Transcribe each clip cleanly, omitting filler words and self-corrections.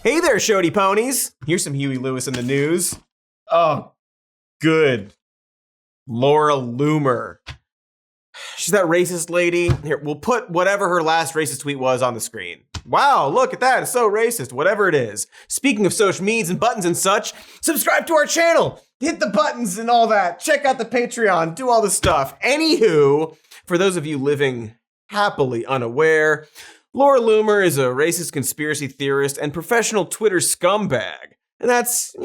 Hey there, Shody Ponies. Here's some Huey Lewis in the news. Oh, good. Laura Loomer. She's that racist lady. Here, we'll put whatever her last racist tweet was on the screen. Wow, look at that. It's so racist, whatever it is. Speaking of social medias and buttons and such, subscribe to our channel. Hit the buttons and all that. Check out the Patreon. Do all the stuff. Anywho, for those of you living happily unaware, Laura Loomer is a racist conspiracy theorist and professional Twitter scumbag. And that's,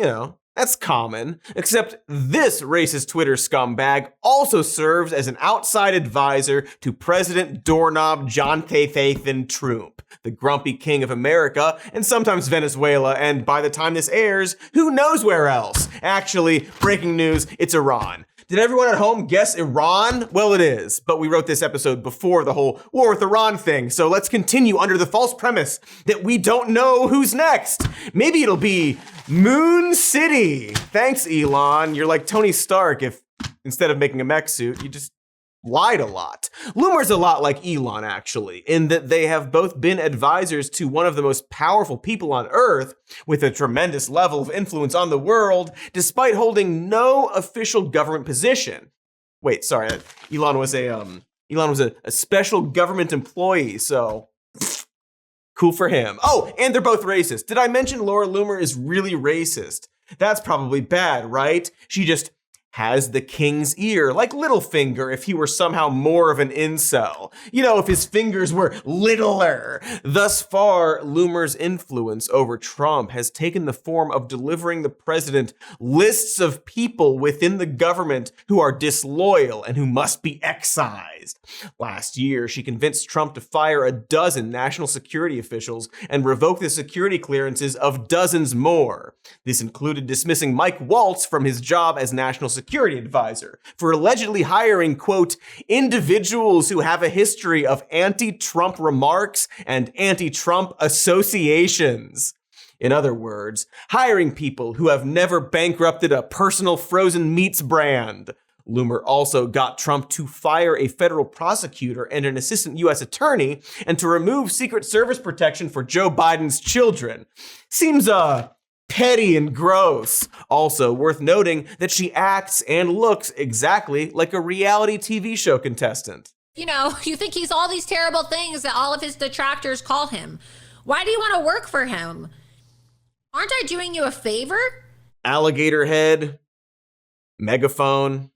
that's common, except this racist Twitter scumbag also serves as an outside advisor to President Doorknob Johnston Trump, the grumpy king of America and sometimes Venezuela, and by the time this airs, who knows where else? Actually, breaking news, it's Iran. Did everyone at home guess Iran? Well, it is, but we wrote this episode before the whole war with Iran thing, so let's continue under the false premise that we don't know who's next. Maybe it'll be Moon City. Thanks, Elon. You're like Tony Stark if instead of making a mech suit, you just lied a lot. Loomer's a lot like Elon, actually, in that they have both been advisors to one of the most powerful people on Earth with a tremendous level of influence on the world, despite holding no official government position. Wait, sorry, Elon was a special government employee, so cool for him. Oh, and they're both racist. Did I mention Laura Loomer is really racist? That's probably bad, right? She just has the king's ear, like Littlefinger if he were somehow more of an incel. If his fingers were littler. Thus far, Loomer's influence over Trump has taken the form of delivering the president lists of people within the government who are disloyal and who must be excised. Last year, she convinced Trump to fire a dozen national security officials and revoke the security clearances of dozens more. This included dismissing Mike Waltz from his job as national security advisor for allegedly hiring, quote, individuals who have a history of anti-Trump remarks and anti-Trump associations. In other words, hiring people who have never bankrupted a personal frozen meats brand. Loomer also got Trump to fire a federal prosecutor and an assistant U.S. attorney and to remove Secret Service protection for Joe Biden's children. Seems, petty and gross. Also worth noting that she acts and looks exactly like a reality TV show contestant. You think he's all these terrible things that all of his detractors call him. Why do you want to work for him? Aren't I doing you a favor? Alligator head, megaphone.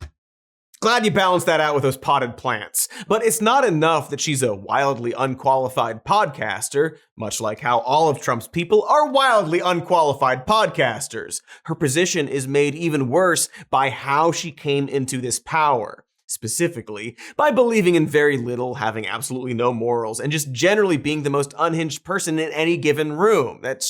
Glad you balanced that out with those potted plants. But it's not enough that she's a wildly unqualified podcaster, much like how all of Trump's people are wildly unqualified podcasters. Her position is made even worse by how she came into this power. Specifically, by believing in very little, having absolutely no morals, and just generally being the most unhinged person in any given room. That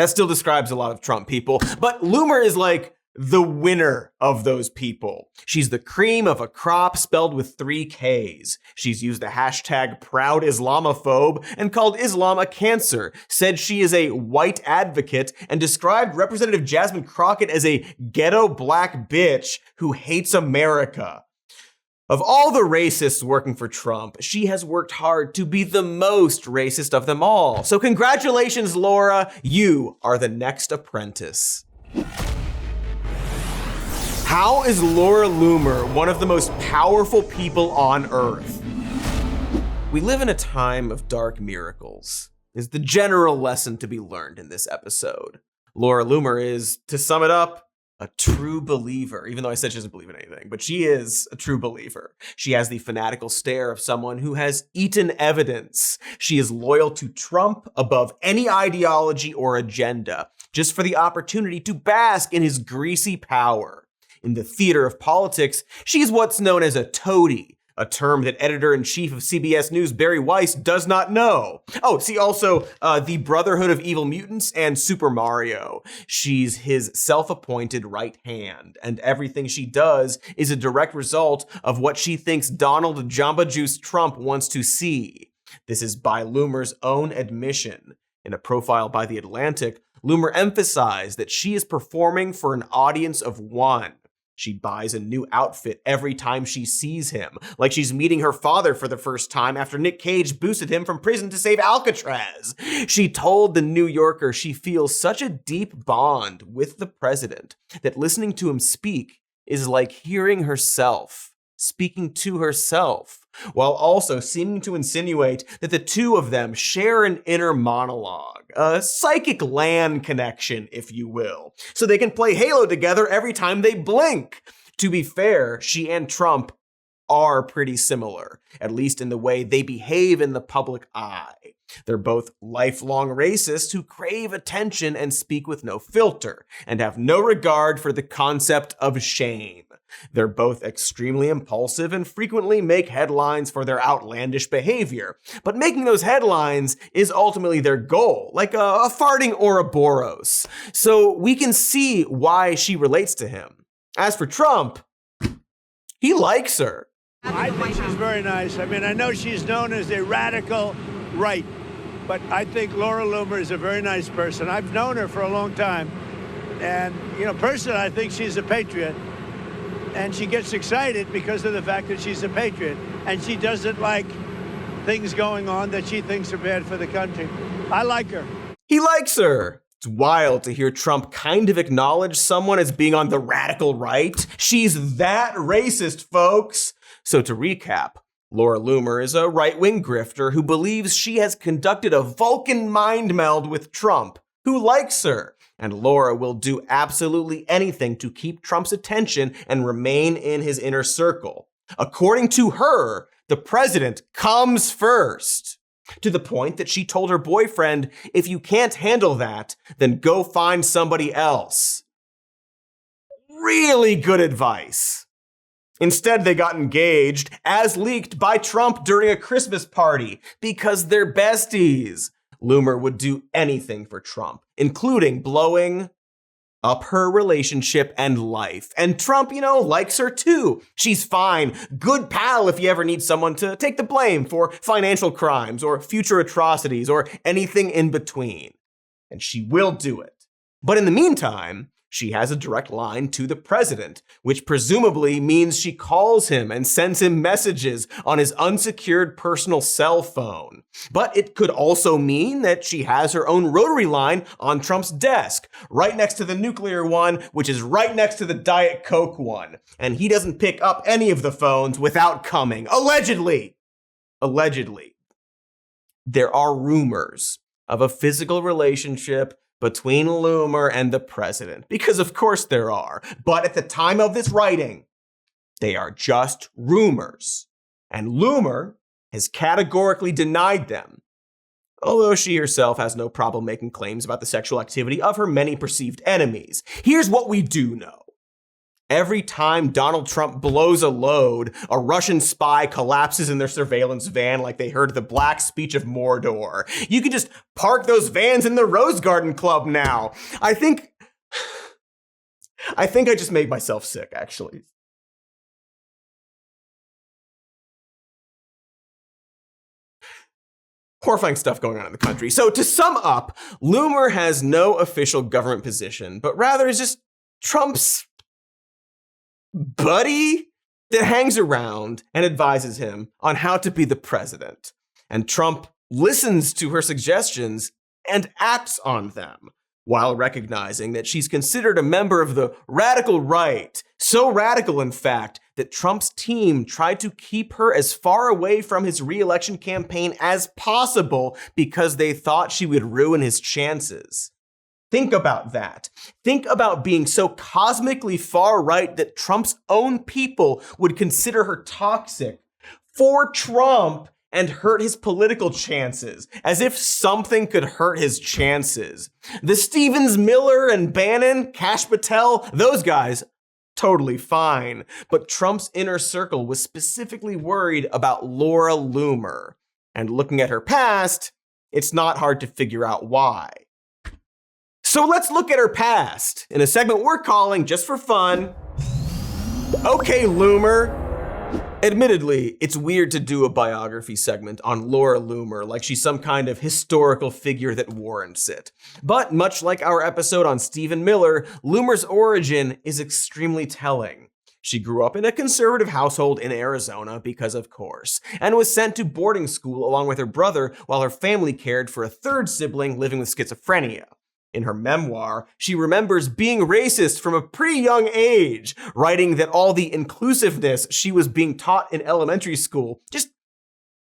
still describes a lot of Trump people. But Loomer is like the winner of those people. She's the cream of a crop spelled with 3 Ks. She's used the hashtag proud Islamophobe and called Islam a cancer, said she is a white advocate, and described Representative Jasmine Crockett as a ghetto black bitch who hates America. Of all the racists working for Trump, she has worked hard to be the most racist of them all. So congratulations, Laura. You are the next apprentice. How is Laura Loomer one of the most powerful people on Earth? We live in a time of dark miracles, is the general lesson to be learned in this episode. Laura Loomer is, to sum it up, a true believer, even though I said she doesn't believe in anything, but she is a true believer. She has the fanatical stare of someone who has eaten evidence. She is loyal to Trump above any ideology or agenda, just for the opportunity to bask in his greasy power. In the theater of politics, she's what's known as a toady, a term that editor-in-chief of CBS News Barry Weiss does not know. Oh, see also the Brotherhood of Evil Mutants and Super Mario. She's his self-appointed right hand, and everything she does is a direct result of what she thinks Donald Jamba Juice Trump wants to see. This is by Loomer's own admission. In a profile by The Atlantic, Loomer emphasized that she is performing for an audience of one. She buys a new outfit every time she sees him, like she's meeting her father for the first time after Nick Cage boosted him from prison to save Alcatraz. She told the New Yorker she feels such a deep bond with the president that listening to him speak is like hearing herself, speaking to herself, while also seeming to insinuate that the two of them share an inner monologue, a psychic LAN connection, if you will, so they can play Halo together every time they blink. To be fair, she and Trump are pretty similar, at least in the way they behave in the public eye. They're both lifelong racists who crave attention and speak with no filter, and have no regard for the concept of shame. They're both extremely impulsive and frequently make headlines for their outlandish behavior, but making those headlines is ultimately their goal, like a farting Ouroboros. So we can see why she relates to him. As for Trump, he likes her. I think she's very nice. I mean, I know she's known as a radical right, but I think Laura Loomer is a very nice person. I've known her for a long time. And, personally, I think she's a patriot. And she gets excited because of the fact that she's a patriot. And she doesn't like things going on that she thinks are bad for the country. I like her. He likes her. It's wild to hear Trump kind of acknowledge someone as being on the radical right. She's that racist, folks. So to recap, Laura Loomer is a right-wing grifter who believes she has conducted a Vulcan mind meld with Trump, who likes her. And Laura will do absolutely anything to keep Trump's attention and remain in his inner circle. According to her, the president comes first. To the point that she told her boyfriend, if you can't handle that, then go find somebody else. Really good advice. Instead, they got engaged, as leaked by Trump during a Christmas party, because they're besties. Loomer would do anything for Trump, including blowing up her relationship and life. And Trump, likes her too. She's fine. Good pal if you ever need someone to take the blame for financial crimes or future atrocities or anything in between. And she will do it. But in the meantime, she has a direct line to the president, which presumably means she calls him and sends him messages on his unsecured personal cell phone. But it could also mean that she has her own rotary line on Trump's desk, right next to the nuclear one, which is right next to the Diet Coke one. And he doesn't pick up any of the phones without coming. Allegedly. There are rumors of a physical relationship between Loomer and the president, because of course there are. But at the time of this writing, they are just rumors. And Loomer has categorically denied them, although she herself has no problem making claims about the sexual activity of her many perceived enemies. Here's what we do know. Every time Donald Trump blows a load, a Russian spy collapses in their surveillance van like they heard the Black Speech of Mordor. You can just park those vans in the Rose Garden Club now. I think I just made myself sick, actually. Horrifying stuff going on in the country. So to sum up, Loomer has no official government position, but rather is just Trump's buddy that hangs around and advises him on how to be the president. And Trump listens to her suggestions and acts on them, while recognizing that she's considered a member of the radical right. So radical, in fact, that Trump's team tried to keep her as far away from his re-election campaign as possible because they thought she would ruin his chances. Think about that. Think about being so cosmically far right that Trump's own people would consider her toxic for Trump and hurt his political chances, as if something could hurt his chances. The Stevens, Miller, and Bannon, Kash Patel, those guys, totally fine. But Trump's inner circle was specifically worried about Laura Loomer. And looking at her past, it's not hard to figure out why. So let's look at her past in a segment we're calling, just for fun, Okay, Loomer. Admittedly, it's weird to do a biography segment on Laura Loomer like she's some kind of historical figure that warrants it. But much like our episode on Stephen Miller, Loomer's origin is extremely telling. She grew up in a conservative household in Arizona because of course, and was sent to boarding school along with her brother while her family cared for a third sibling living with schizophrenia. In her memoir, she remembers being racist from a pretty young age, writing that all the inclusiveness she was being taught in elementary school just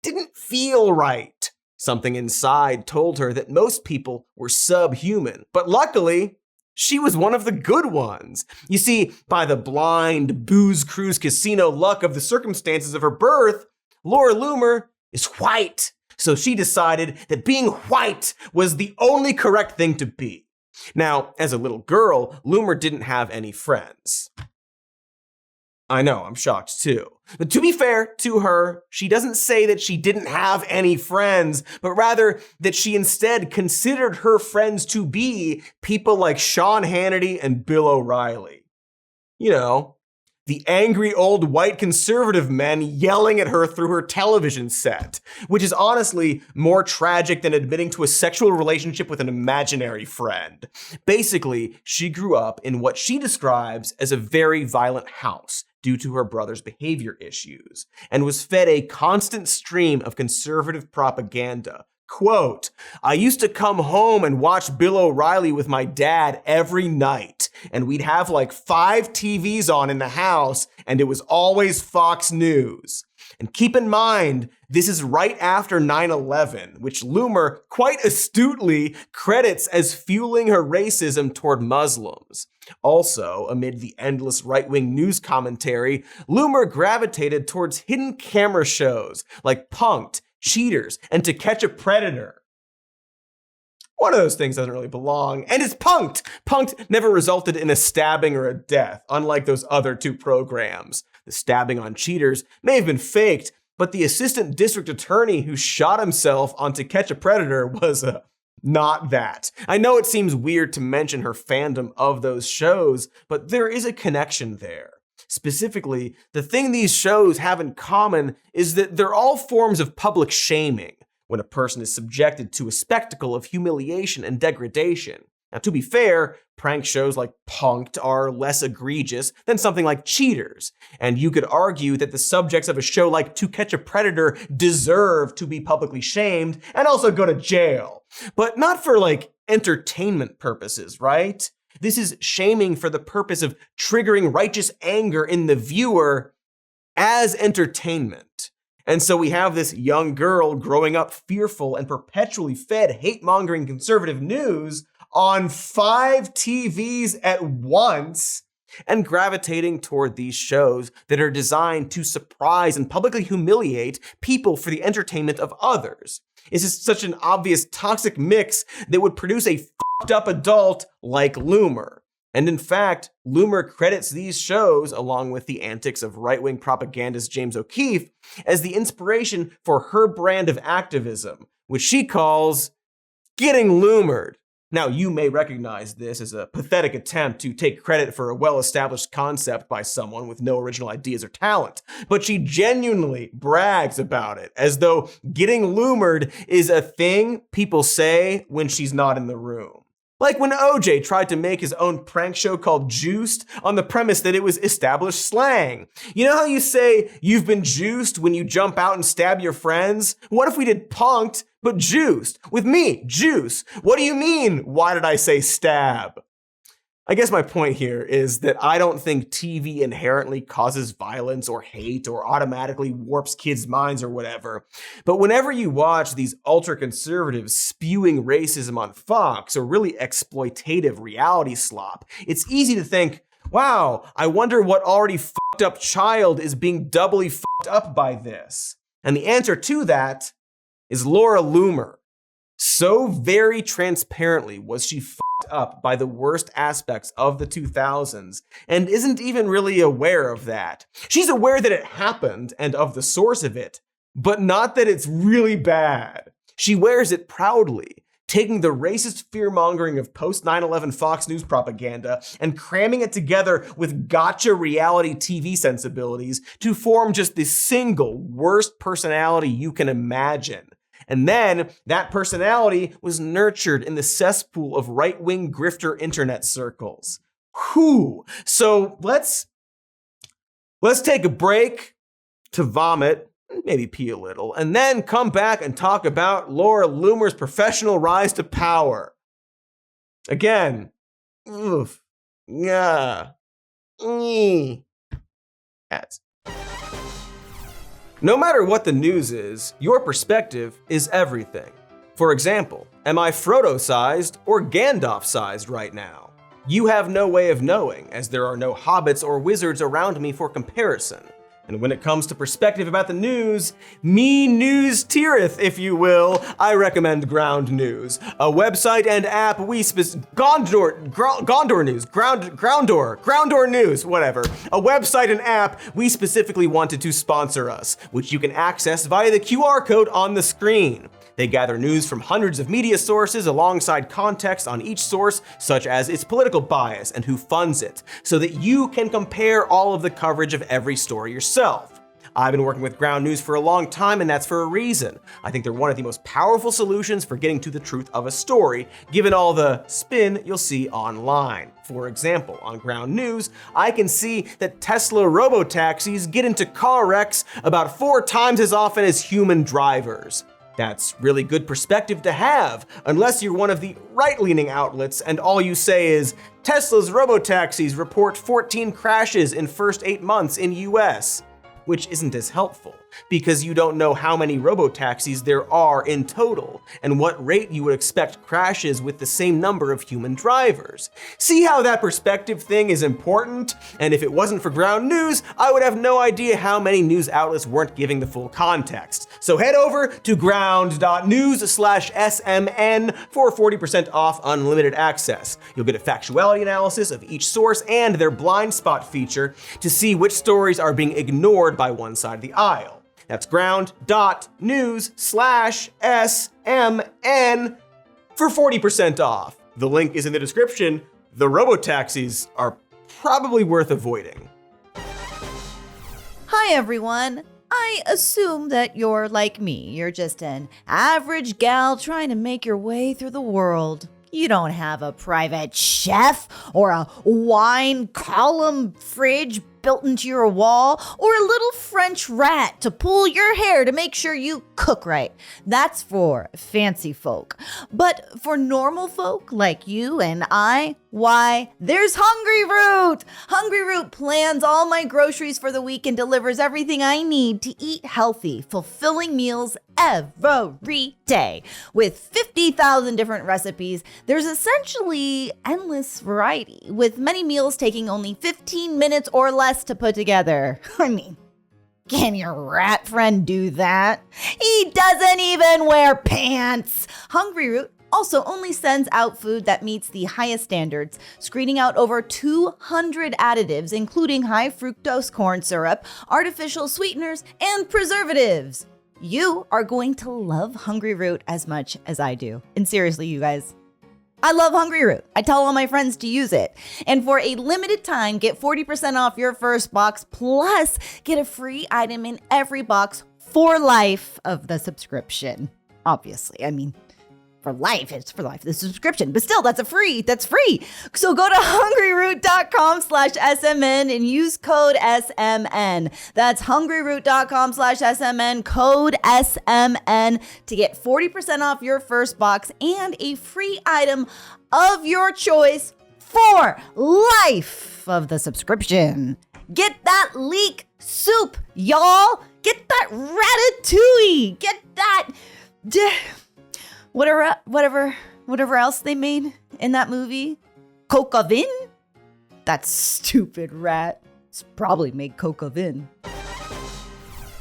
didn't feel right. Something inside told her that most people were subhuman, but luckily, she was one of the good ones. You see, by the blind booze cruise casino luck of the circumstances of her birth, Laura Loomer is white. So she decided that being white was the only correct thing to be. Now, as a little girl, Loomer didn't have any friends. I know, I'm shocked too. But to be fair to her, she doesn't say that she didn't have any friends, but rather that she instead considered her friends to be people like Sean Hannity and Bill O'Reilly. You know, the angry old white conservative men yelling at her through her television set, which is honestly more tragic than admitting to a sexual relationship with an imaginary friend. Basically, she grew up in what she describes as a very violent house due to her brother's behavior issues, and was fed a constant stream of conservative propaganda. Quote, I used to come home and watch Bill O'Reilly with my dad every night, and we'd have like 5 TVs on in the house, and it was always Fox News. And keep in mind, this is right after 9/11, which Loomer quite astutely credits as fueling her racism toward Muslims. Also, amid the endless right-wing news commentary, Loomer gravitated towards hidden camera shows like Punk'd, Cheaters, and To Catch a Predator. One of those things doesn't really belong, and it's Punk'd! Punk'd never resulted in a stabbing or a death, unlike those other 2 programs. The stabbing on Cheaters may have been faked, but the assistant district attorney who shot himself on To Catch a Predator was not that. I know it seems weird to mention her fandom of those shows, but there is a connection there. Specifically, the thing these shows have in common is that they're all forms of public shaming when a person is subjected to a spectacle of humiliation and degradation. Now, to be fair, prank shows like Punk'd are less egregious than something like Cheaters, and you could argue that the subjects of a show like To Catch a Predator deserve to be publicly shamed and also go to jail. But not for like entertainment purposes, right? This is shaming for the purpose of triggering righteous anger in the viewer as entertainment. And so we have this young girl growing up fearful and perpetually fed hate-mongering conservative news on 5 TVs at once and gravitating toward these shows that are designed to surprise and publicly humiliate people for the entertainment of others. It's just such an obvious toxic mix that would produce a up adult like Loomer. And in fact, Loomer credits these shows, along with the antics of right-wing propagandist James O'Keefe, as the inspiration for her brand of activism, which she calls getting Loomered. Now, you may recognize this as a pathetic attempt to take credit for a well-established concept by someone with no original ideas or talent, but she genuinely brags about it, as though getting Loomered is a thing people say when she's not in the room. Like when OJ tried to make his own prank show called Juiced on the premise that it was established slang. You know how you say you've been juiced when you jump out and stab your friends? What if we did Punk'd, but juiced? With me, juice. What do you mean, why did I say stab? I guess my point here is that I don't think TV inherently causes violence or hate or automatically warps kids' minds or whatever. But whenever you watch these ultra-conservatives spewing racism on Fox or really exploitative reality slop, it's easy to think, wow, I wonder what already fucked up child is being doubly fucked up by this. And the answer to that is Laura Loomer. So very transparently was she fucked up by the worst aspects of the 2000s and isn't even really aware of that. She's aware that it happened and of the source of it, but not that it's really bad. She wears it proudly, taking the racist fear-mongering of post-9/11 Fox News propaganda and cramming it together with gotcha reality TV sensibilities to form just the single worst personality you can imagine. And then that personality was nurtured in the cesspool of right-wing grifter internet circles. Whew. So let's Let's take a break to vomit, maybe pee a little, and then come back and talk about Laura Loomer's professional rise to power. Again, oof, yeah, ads. No matter what the news is, your perspective is everything. For example, am I Frodo-sized or Gandalf-sized right now? You have no way of knowing, as there are no hobbits or wizards around me for comparison. And when it comes to perspective about the news, me news teareth, if you will, I recommend Ground News, a website and app Gondor News, whatever. A website and app we specifically wanted to sponsor us, which you can access via the QR code on the screen. They gather news from hundreds of media sources alongside context on each source, such as its political bias and who funds it, so that you can compare all of the coverage of every story yourself. I've been working with Ground News for a long time, and that's for a reason. I think they're one of the most powerful solutions for getting to the truth of a story, given all the spin you'll see online. For example, on Ground News, I can see that Tesla robotaxis get into car wrecks about 4 times as often as human drivers. That's really good perspective to have, unless you're one of the right-leaning outlets and all you say is, Tesla's robotaxis report 14 crashes in first 8 months in US, which isn't as helpful, because you don't know how many robotaxis there are in total, and what rate you would expect crashes with the same number of human drivers. See how that perspective thing is important? And if it wasn't for Ground News, I would have no idea how many news outlets weren't giving the full context. So head over to ground.news/SMN for 40% off unlimited access. You'll get a factuality analysis of each source and their blind spot feature to see which stories are being ignored by one side of the aisle. That's ground.news/SMN for 40% off. The link is in the description. The robotaxis are probably worth avoiding. Hi everyone. I assume that you're like me. You're just an average gal trying to make your way through the world. You don't have a private chef or a wine column fridge built into your wall or a little French rat to pull your hair to make sure you cook right. That's for fancy folk. But for normal folk like you and I, why, there's Hungry Root! Hungry Root plans all my groceries for the week and delivers everything I need to eat healthy, fulfilling meals every day. With 50,000 different recipes, there's essentially endless variety, with many meals taking only 15 minutes or less to put together. I mean, can your rat friend do that? He doesn't even wear pants! Hungry Root also only sends out food that meets the highest standards, screening out over 200 additives, including high fructose corn syrup, artificial sweeteners, and preservatives. You are going to love Hungry Root as much as I do. And seriously, you guys, I love Hungry Root. I tell all my friends to use it. And for a limited time, get 40% off your first box, plus get a free item in every box for life of the subscription. Obviously, I mean, for life, it's for life, the subscription. But still, that's free. So go to hungryroot.com/SMN and use code SMN. That's hungryroot.com/SMN, code SMN to get 40% off your first box and a free item of your choice for life of the subscription. Get that leek soup, y'all. Get that ratatouille. Get that... Whatever else they made in that movie. Coq au vin? That stupid rat. It's probably made coq au vin.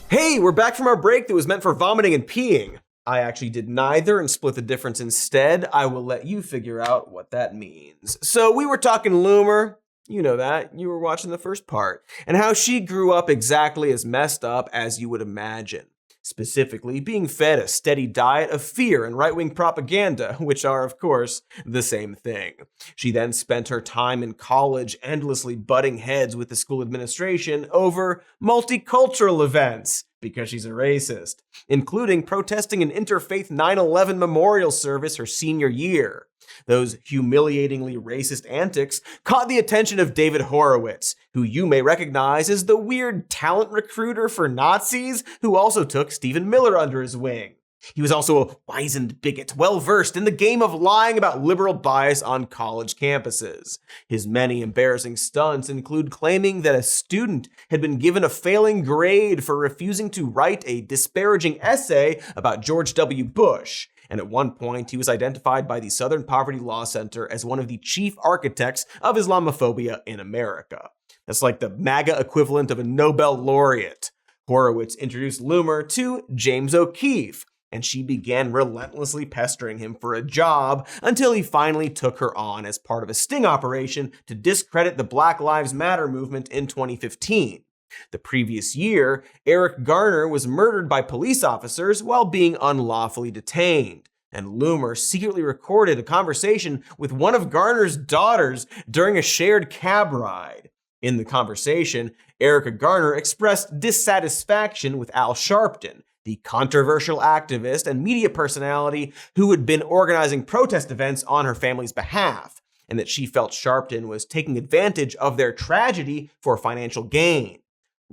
Hey, we're back from our break that was meant for vomiting and peeing. I actually did neither and split the difference instead. I will let you figure out what that means. So we were talking Loomer. You know that. You were watching the first part. And how she grew up exactly as messed up as you would imagine. Specifically, being fed a steady diet of fear and right-wing propaganda, which are, of course, the same thing. She then spent her time in college endlessly butting heads with the school administration over multicultural events. because she's a racist, including protesting an interfaith 9/11 memorial service her senior year. Those humiliatingly racist antics caught the attention of David Horowitz, who you may recognize as the weird talent recruiter for Nazis who also took Stephen Miller under his wing. He was also a wizened bigot, well-versed in the game of lying about liberal bias on college campuses. His many embarrassing stunts include claiming that a student had been given a failing grade for refusing to write a disparaging essay about George W. Bush. And at one point, he was identified by the Southern Poverty Law Center as one of the chief architects of Islamophobia in America. That's like the MAGA equivalent of a Nobel laureate. Horowitz introduced Loomer to James O'Keefe, and she began relentlessly pestering him for a job until he finally took her on as part of a sting operation to discredit the Black Lives Matter movement in 2015. The previous year, Eric Garner was murdered by police officers while being unlawfully detained, and Loomer secretly recorded a conversation with one of Garner's daughters during a shared cab ride. In the conversation, Erica Garner expressed dissatisfaction with Al Sharpton, the controversial activist and media personality who had been organizing protest events on her family's behalf, and that she felt Sharpton was taking advantage of their tragedy for financial gain.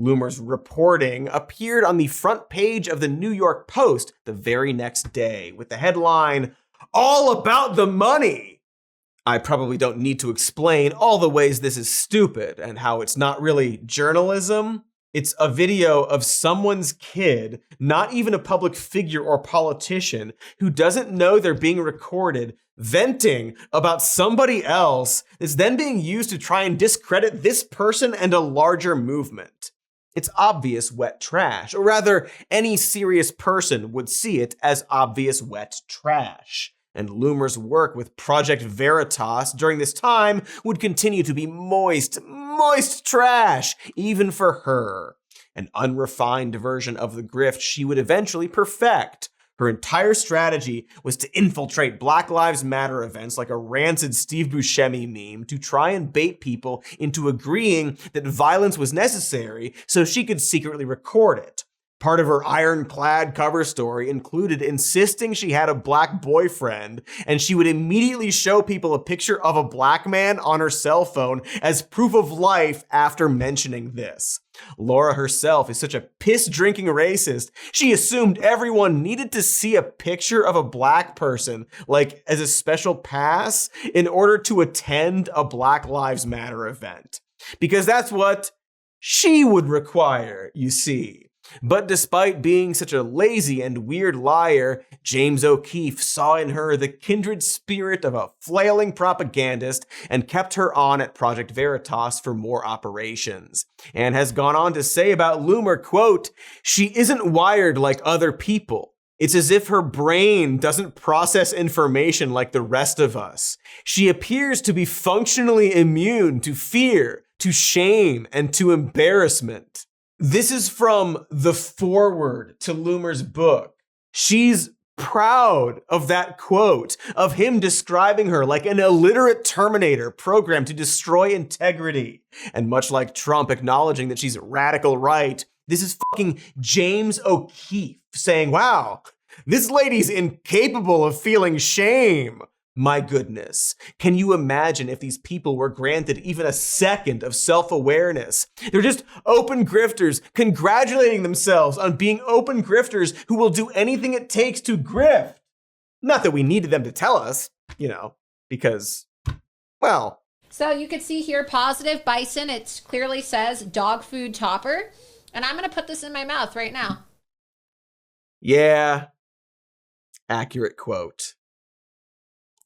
Loomer's reporting appeared on the front page of the New York Post the very next day with the headline, "All About the Money." I probably don't need to explain all the ways this is stupid and how it's not really journalism. It's a video of someone's kid, not even a public figure or politician, who doesn't know they're being recorded, venting about somebody else that's then being used to try and discredit this person and a larger movement. It's obvious wet trash, or rather, any serious person would see it as obvious wet trash. And Loomer's work with Project Veritas during this time would continue to be moist trash, even for her. An unrefined version of the grift she would eventually perfect. Her entire strategy was to infiltrate Black Lives Matter events like a rancid Steve Buscemi meme to try and bait people into agreeing that violence was necessary so she could secretly record it. Part of her ironclad cover story included insisting she had a black boyfriend, and she would immediately show people a picture of a black man on her cell phone as proof of life after mentioning this. Laura herself is such a piss-drinking racist, she assumed everyone needed to see a picture of a black person, like as a special pass, in order to attend a Black Lives Matter event. Because that's what she would require, you see. But despite being such a lazy and weird liar, James O'Keefe saw in her the kindred spirit of a flailing propagandist and kept her on at Project Veritas for more operations. And has gone on to say about Loomer, quote, "She isn't wired like other people. It's as if her brain doesn't process information like the rest of us. She appears to be functionally immune to fear, to shame, and to embarrassment." This is from the foreword to Loomer's book. She's proud of that quote, of him describing her like an illiterate Terminator programmed to destroy integrity. And much like Trump acknowledging that she's radical right, this is fucking James O'Keefe saying, wow, this lady's incapable of feeling shame. My goodness, can you imagine if these people were granted even a second of self-awareness? They're just open grifters congratulating themselves on being open grifters who will do anything it takes to grift. Not that we needed them to tell us, because, well. So you can see here, positive bison. It clearly says dog food topper. And I'm going to put this in my mouth right now. Yeah, accurate quote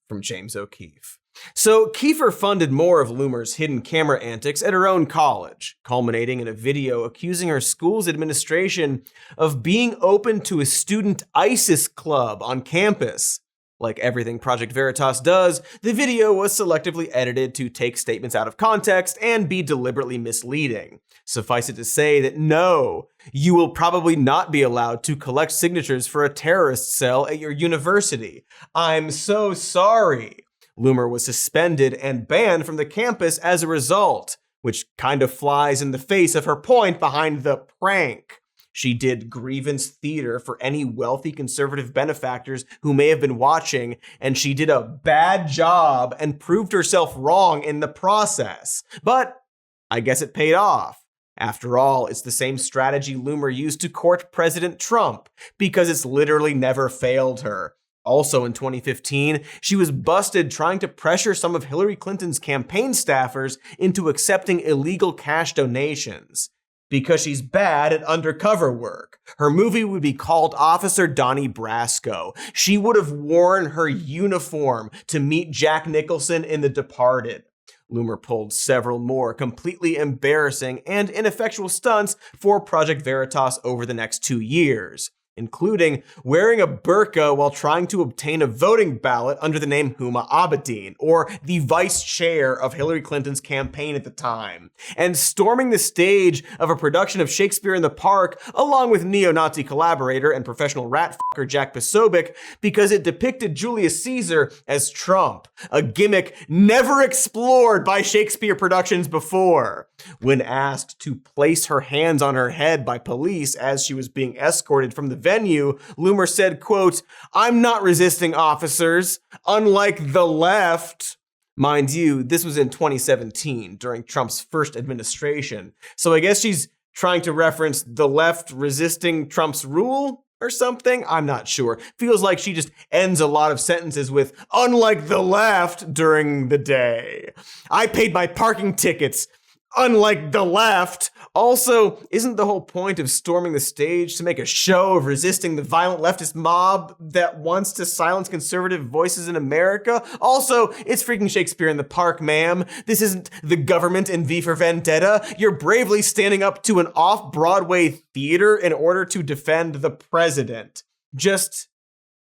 from James O'Keefe. So Kiefer funded more of Loomer's hidden camera antics at her own college, culminating in a video accusing her school's administration of being open to a student ISIS club on campus. Like everything Project Veritas does, the video was selectively edited to take statements out of context and be deliberately misleading. Suffice it to say that no, you will probably not be allowed to collect signatures for a terrorist cell at your university. I'm so sorry. Loomer was suspended and banned from the campus as a result, which kind of flies in the face of her point behind the prank. She did grievance theater for any wealthy conservative benefactors who may have been watching, and she did a bad job and proved herself wrong in the process. But I guess it paid off. After all, it's the same strategy Loomer used to court President Trump, because it's literally never failed her. Also in 2015, she was busted trying to pressure some of Hillary Clinton's campaign staffers into accepting illegal cash donations. Because she's bad at undercover work. Her movie would be called Officer Donnie Brasco. She would have worn her uniform to meet Jack Nicholson in The Departed. Loomer pulled several more completely embarrassing and ineffectual stunts for Project Veritas over the next 2 years, including wearing a burqa while trying to obtain a voting ballot under the name Huma Abedin, or the vice chair of Hillary Clinton's campaign at the time, and storming the stage of a production of Shakespeare in the Park along with neo-Nazi collaborator and professional rat fucker Jack Posobiec because it depicted Julius Caesar as Trump, a gimmick never explored by Shakespeare productions before. When asked to place her hands on her head by police as she was being escorted from the venue, Loomer said, quote, "I'm not resisting, officers, unlike the left." Mind you, this was in 2017 during Trump's first administration. So I guess she's trying to reference the left resisting Trump's rule or something? I'm not sure. Feels like she just ends a lot of sentences with "unlike the left" during the day. I paid my parking tickets. Unlike the left. Also, isn't the whole point of storming the stage to make a show of resisting the violent leftist mob that wants to silence conservative voices in America? Also, it's freaking Shakespeare in the Park, ma'am. This isn't the government in V for Vendetta. You're bravely standing up to an off-Broadway theater in order to defend the president. Just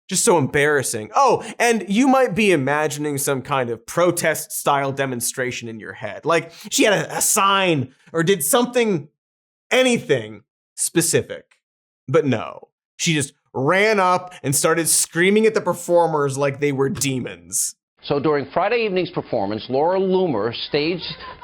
so embarrassing. Oh, and you might be imagining some kind of protest-style demonstration in your head. Like she had a sign or did something, anything specific. But no, she just ran up and started screaming at the performers like they were demons. So during Friday evening's performance, Laura Loomer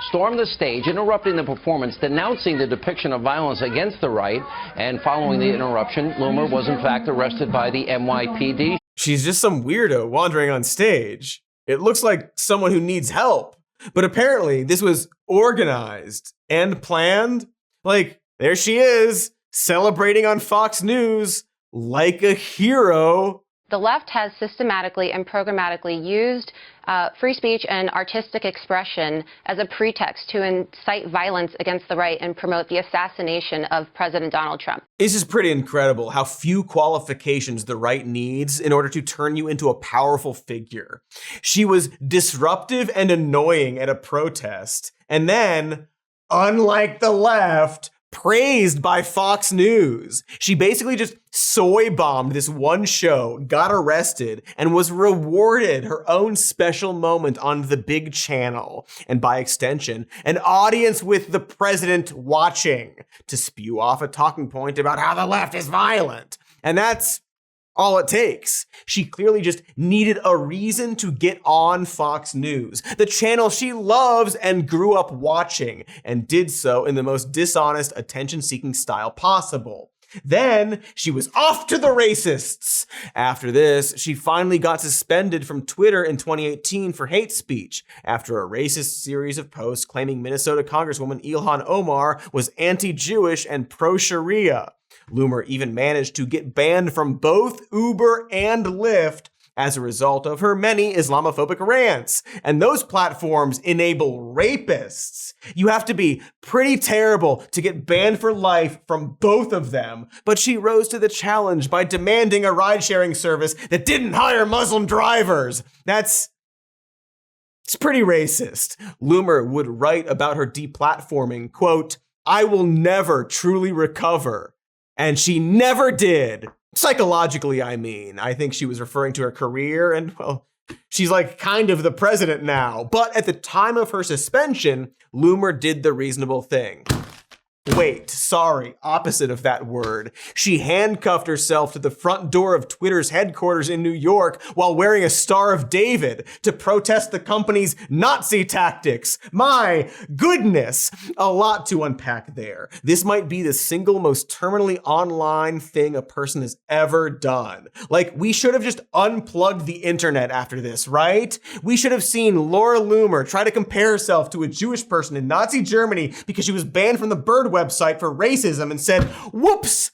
stormed the stage, interrupting the performance, denouncing the depiction of violence against the right. And following the interruption, Loomer was in fact arrested by the NYPD. She's just some weirdo wandering on stage. It looks like someone who needs help. But apparently this was organized and planned. Like, there she is, celebrating on Fox News like a hero. The left has systematically and programmatically used free speech and artistic expression as a pretext to incite violence against the right and promote the assassination of President Donald Trump. It's just pretty incredible how few qualifications the right needs in order to turn you into a powerful figure. She was disruptive and annoying at a protest, and then, unlike the left, praised by Fox News. She basically just soy bombed this one show, got arrested, and was rewarded her own special moment on the big channel, and by extension, an audience with the president watching, to spew off a talking point about how the left is violent. And that's all it takes. She clearly just needed a reason to get on Fox News, the channel she loves and grew up watching, and did so in the most dishonest, attention-seeking style possible. Then she was off to the racists. After this, she finally got suspended from Twitter in 2018 for hate speech after a racist series of posts claiming Minnesota Congresswoman Ilhan Omar was anti-Jewish and pro-Sharia. Loomer even managed to get banned from both Uber and Lyft as a result of her many Islamophobic rants. And those platforms enable rapists. You have to be pretty terrible to get banned for life from both of them. But she rose to the challenge by demanding a ride-sharing service that didn't hire Muslim drivers. It's pretty racist. Loomer would write about her deplatforming, quote, "I will never truly recover." And she never did. Psychologically, I mean. I think she was referring to her career, and, well, she's like kind of the president now. But at the time of her suspension, Loomer did the reasonable thing. Wait, sorry, opposite of that word. She handcuffed herself to the front door of Twitter's headquarters in New York while wearing a Star of David to protest the company's Nazi tactics. My goodness, a lot to unpack there. This might be the single most terminally online thing a person has ever done. Like, we should have just unplugged the internet after this, right? We should have seen Laura Loomer try to compare herself to a Jewish person in Nazi Germany because she was banned from the Bird website for racism and said, whoops,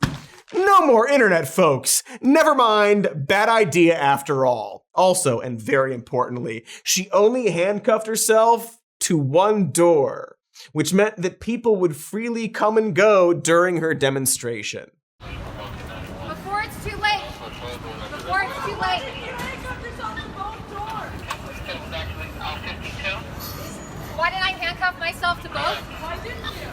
no more internet, folks. Never mind, bad idea after all. Also, and very importantly, she only handcuffed herself to one door, which meant that people would freely come and go during her demonstration. Before it's too late. Before it's too late. Why did I handcuff myself to both? Why didn't you?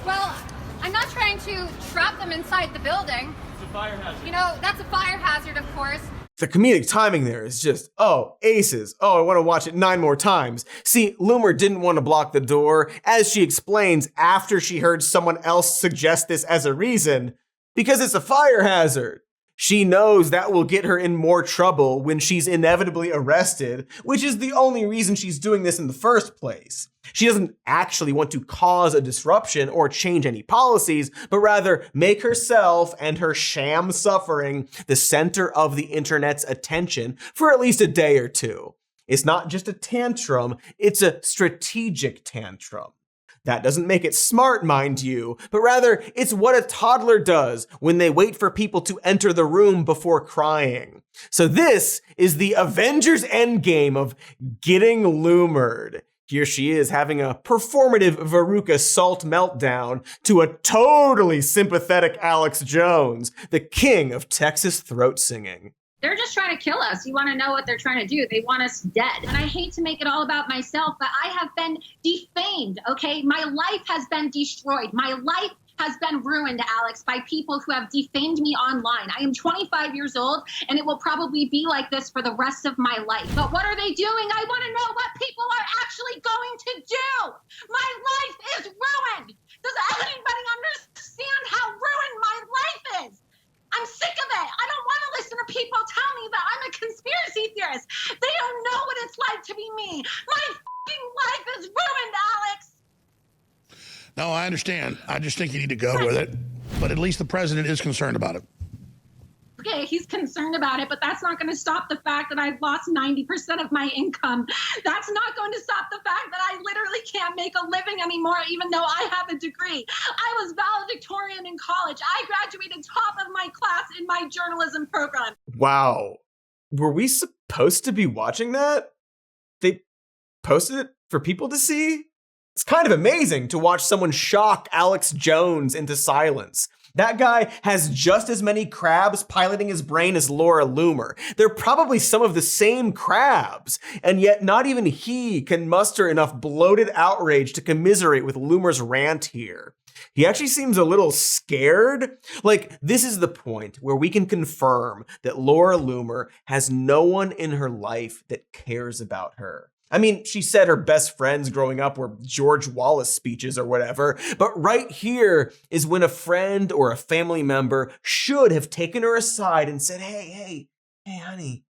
Well, I'm not trying to trap them inside the building. It's a fire hazard. You know, that's a fire hazard, of course. The comedic timing there is just, oh, aces. Oh, I want to watch it 9 more times. See, Loomer didn't want to block the door, as she explains after she heard someone else suggest this as a reason, because it's a fire hazard. She knows that will get her in more trouble when she's inevitably arrested, which is the only reason she's doing this in the first place. She doesn't actually want to cause a disruption or change any policies, but rather make herself and her sham suffering the center of the internet's attention for at least a day or two. It's not just a tantrum, it's a strategic tantrum. That doesn't make it smart, mind you, but rather it's what a toddler does when they wait for people to enter the room before crying. So this is the Avengers endgame of getting Loomered. Here she is having a performative Veruca Salt meltdown to a totally sympathetic Alex Jones, the king of Texas throat singing. They're just trying to kill us. You want to know what they're trying to do? They want us dead. And I hate to make it all about myself, but I have been defamed, okay? My life has been destroyed. My life has been ruined, Alex, by people who have defamed me online. I am 25 years old, and it will probably be like this for the rest of my life. But what are they doing? I want to know what people are actually going to do. My life is ruined. Does anybody understand how ruined my life is? I'm sick of it. I don't want to listen to people tell me that I'm a conspiracy theorist. They don't know what it's like to be me. My fucking life is ruined, Alex. No, I understand. I just think you need to go with it. But at least the president is concerned about it. Okay, he's concerned about it, but that's not going to stop the fact that I've lost 90% of my income. That's not going to stop the fact that I literally can't make a living anymore, even though I have a degree. I was valedictorian in college. I graduated top of my class in my journalism program. Wow. Were we supposed to be watching that? They posted it for people to see? It's kind of amazing to watch someone shock Alex Jones into silence. That guy has just as many crabs piloting his brain as Laura Loomer. They're probably some of the same crabs, and yet not even he can muster enough bloated outrage to commiserate with Loomer's rant here. He actually seems a little scared. Like, this is the point where we can confirm that Laura Loomer has no one in her life that cares about her. I mean, she said her best friends growing up were George Wallace speeches or whatever, but right here is when a friend or a family member should have taken her aside and said, hey, honey,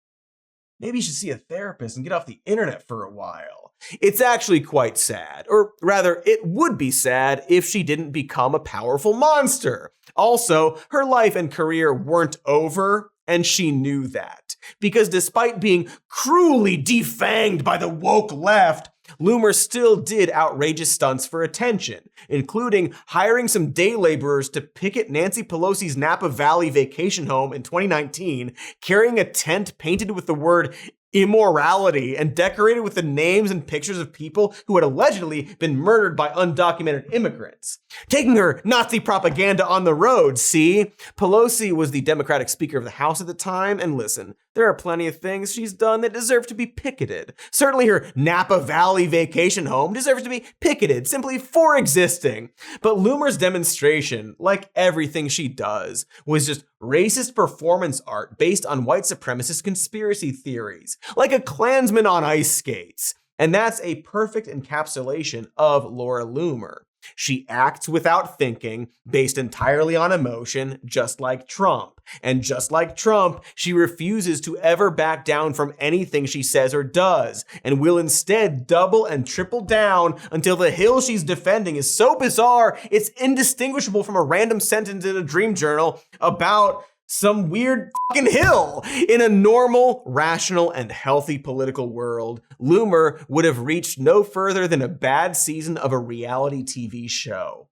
maybe you should see a therapist and get off the internet for a while. It's actually quite sad, or rather, it would be sad if she didn't become a powerful monster. Also, her life and career weren't over, and she knew that. Because despite being cruelly defanged by the woke left, Loomer still did outrageous stunts for attention, including hiring some day laborers to picket Nancy Pelosi's Napa Valley vacation home in 2019, carrying a tent painted with the word immorality and decorated with the names and pictures of people who had allegedly been murdered by undocumented immigrants. Taking her Nazi propaganda on the road, see? Pelosi was the Democratic Speaker of the House at the time, and listen, there are plenty of things she's done that deserve to be picketed. Certainly her Napa Valley vacation home deserves to be picketed simply for existing. But Loomer's demonstration, like everything she does, was just racist performance art based on white supremacist conspiracy theories, like a Klansman on ice skates. And that's a perfect encapsulation of Laura Loomer. She acts without thinking, based entirely on emotion, just like Trump. And just like Trump, she refuses to ever back down from anything she says or does, and will instead double and triple down until the hill she's defending is so bizarre it's indistinguishable from a random sentence in a dream journal about some weird fucking hill. In a normal, rational, and healthy political world, Loomer would have reached no further than a bad season of a reality TV show.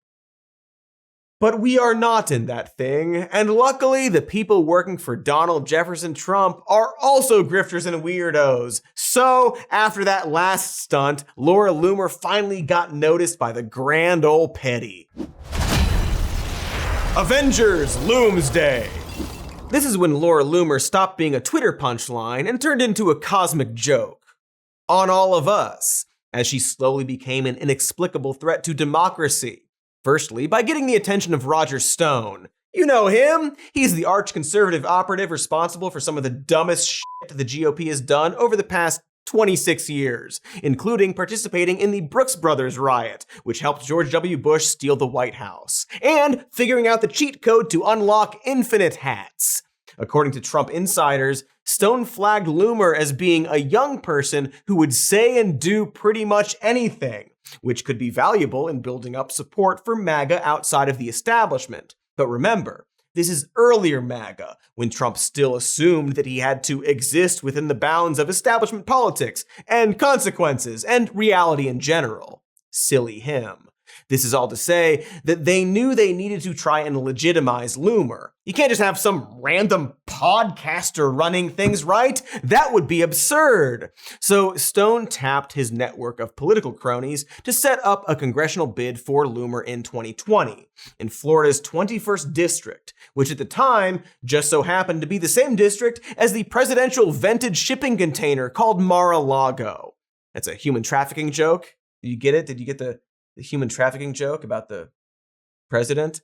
But we are not in that thing, and luckily the people working for Donald Jefferson Trump are also grifters and weirdos. So, after that last stunt, Laura Loomer finally got noticed by the grand old petty. Avengers Loomsday. This is when Laura Loomer stopped being a Twitter punchline and turned into a cosmic joke. On all of us, as she slowly became an inexplicable threat to democracy. Firstly, by getting the attention of Roger Stone. You know him! He's the arch-conservative operative responsible for some of the dumbest shit the GOP has done over the past 26 years, including participating in the Brooks Brothers riot, which helped George W. Bush steal the White House, and figuring out the cheat code to unlock infinite hats. According to Trump insiders, Stone flagged Loomer as being a young person who would say and do pretty much anything, which could be valuable in building up support for MAGA outside of the establishment. But remember, this is earlier MAGA, when Trump still assumed that he had to exist within the bounds of establishment politics and consequences and reality in general. Silly him. This is all to say that they knew they needed to try and legitimize Loomer. You can't just have some random podcaster running things, right? That would be absurd. So Stone tapped his network of political cronies to set up a congressional bid for Loomer in 2020 in Florida's 21st district, which at the time just so happened to be the same district as the presidential vented shipping container called Mar-a-Lago. That's a human trafficking joke. Did you get it? Did you get the human trafficking joke about the president?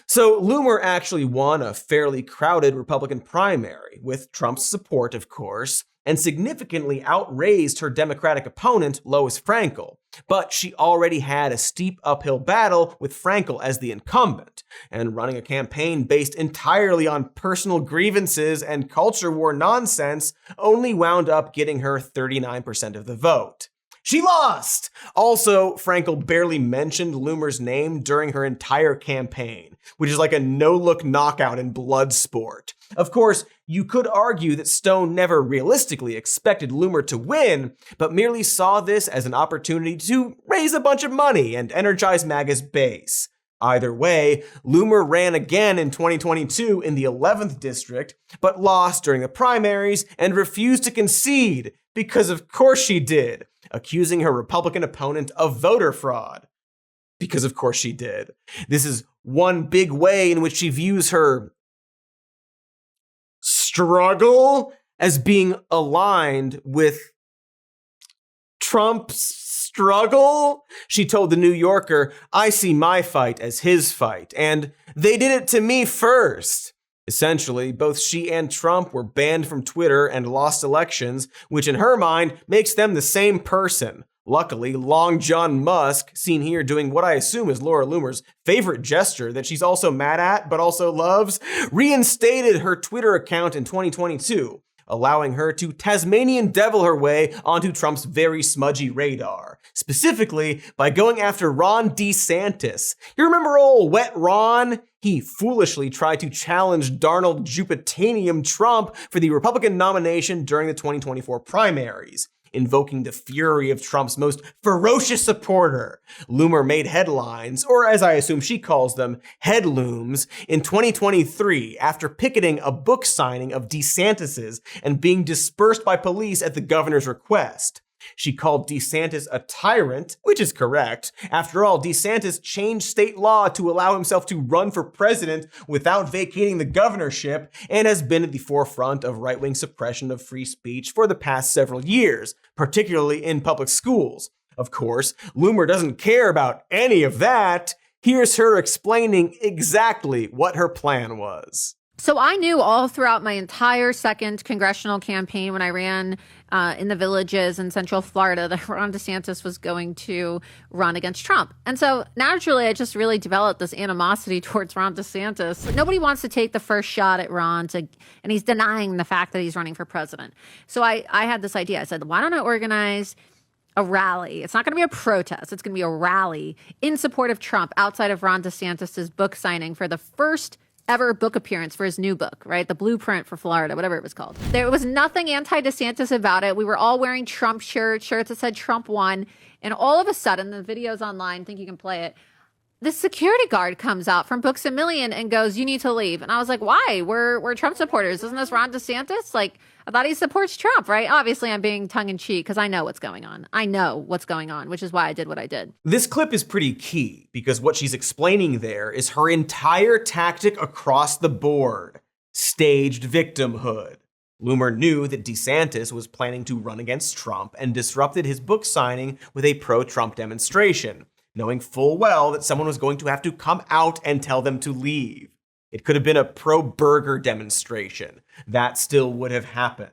So Loomer actually won a fairly crowded Republican primary, with Trump's support, of course, and significantly outraised her Democratic opponent, Lois Frankel. But she already had a steep uphill battle with Frankel as the incumbent, and running a campaign based entirely on personal grievances and culture war nonsense only wound up getting her 39% of the vote. She lost! Also, Frankel barely mentioned Loomer's name during her entire campaign, which is like a no-look knockout in Bloodsport. Of course, you could argue that Stone never realistically expected Loomer to win, but merely saw this as an opportunity to raise a bunch of money and energize MAGA's base. Either way, Loomer ran again in 2022 in the 11th district, but lost during the primaries and refused to concede, because of course she did, accusing her Republican opponent of voter fraud. Because of course she did. This is one big way in which she views her struggle as being aligned with Trump's struggle. She told the New Yorker, "I see my fight as his fight, and they did it to me first." Essentially, both she and Trump were banned from Twitter and lost elections, which in her mind makes them the same person. Luckily, Long John Musk, seen here doing what I assume is Laura Loomer's favorite gesture that she's also mad at but also loves, reinstated her Twitter account in 2022, allowing her to Tasmanian devil her way onto Trump's very smudgy radar, specifically by going after Ron DeSantis. You remember old Wet Ron? He foolishly tried to challenge Donald Jupitanium Trump for the Republican nomination during the 2024 primaries, invoking the fury of Trump's most ferocious supporter. Loomer made headlines, or as I assume she calls them, headlooms, in 2023 after picketing a book signing of DeSantis's and being dispersed by police at the governor's request. She called DeSantis a tyrant, which is correct. After all, DeSantis changed state law to allow himself to run for president without vacating the governorship, and has been at the forefront of right-wing suppression of free speech for the past several years, particularly in public schools. Of course, Loomer doesn't care about any of that. Here's her explaining exactly what her plan was. So I knew all throughout my entire second congressional campaign when I ran in the villages in Central Florida that Ron DeSantis was going to run against Trump. And so naturally, I just really developed this animosity towards Ron DeSantis. Nobody wants to take the first shot at Ron, and he's denying the fact that he's running for president. So I had this idea. I said, why don't I organize a rally? It's not going to be a protest. It's going to be a rally in support of Trump outside of Ron DeSantis's book signing for the first ever book appearance for his new book, right? The Blueprint for Florida, whatever it was called. There was nothing anti-DeSantis about it. We were all wearing Trump shirts that said Trump won. And all of a sudden, the video's online, I think you can play it. This security guard comes out from Books A Million and goes, "You need to leave." And I was like, why? We're Trump supporters. Isn't this Ron DeSantis? Like, I thought he supports Trump, right? Obviously, I'm being tongue-in-cheek because I know what's going on. I know what's going on, which is why I did what I did. This clip is pretty key because what she's explaining there is her entire tactic across the board: staged victimhood. Loomer knew that DeSantis was planning to run against Trump and disrupted his book signing with a pro-Trump demonstration, knowing full well that someone was going to have to come out and tell them to leave. It could have been a pro-burger demonstration. That still would have happened.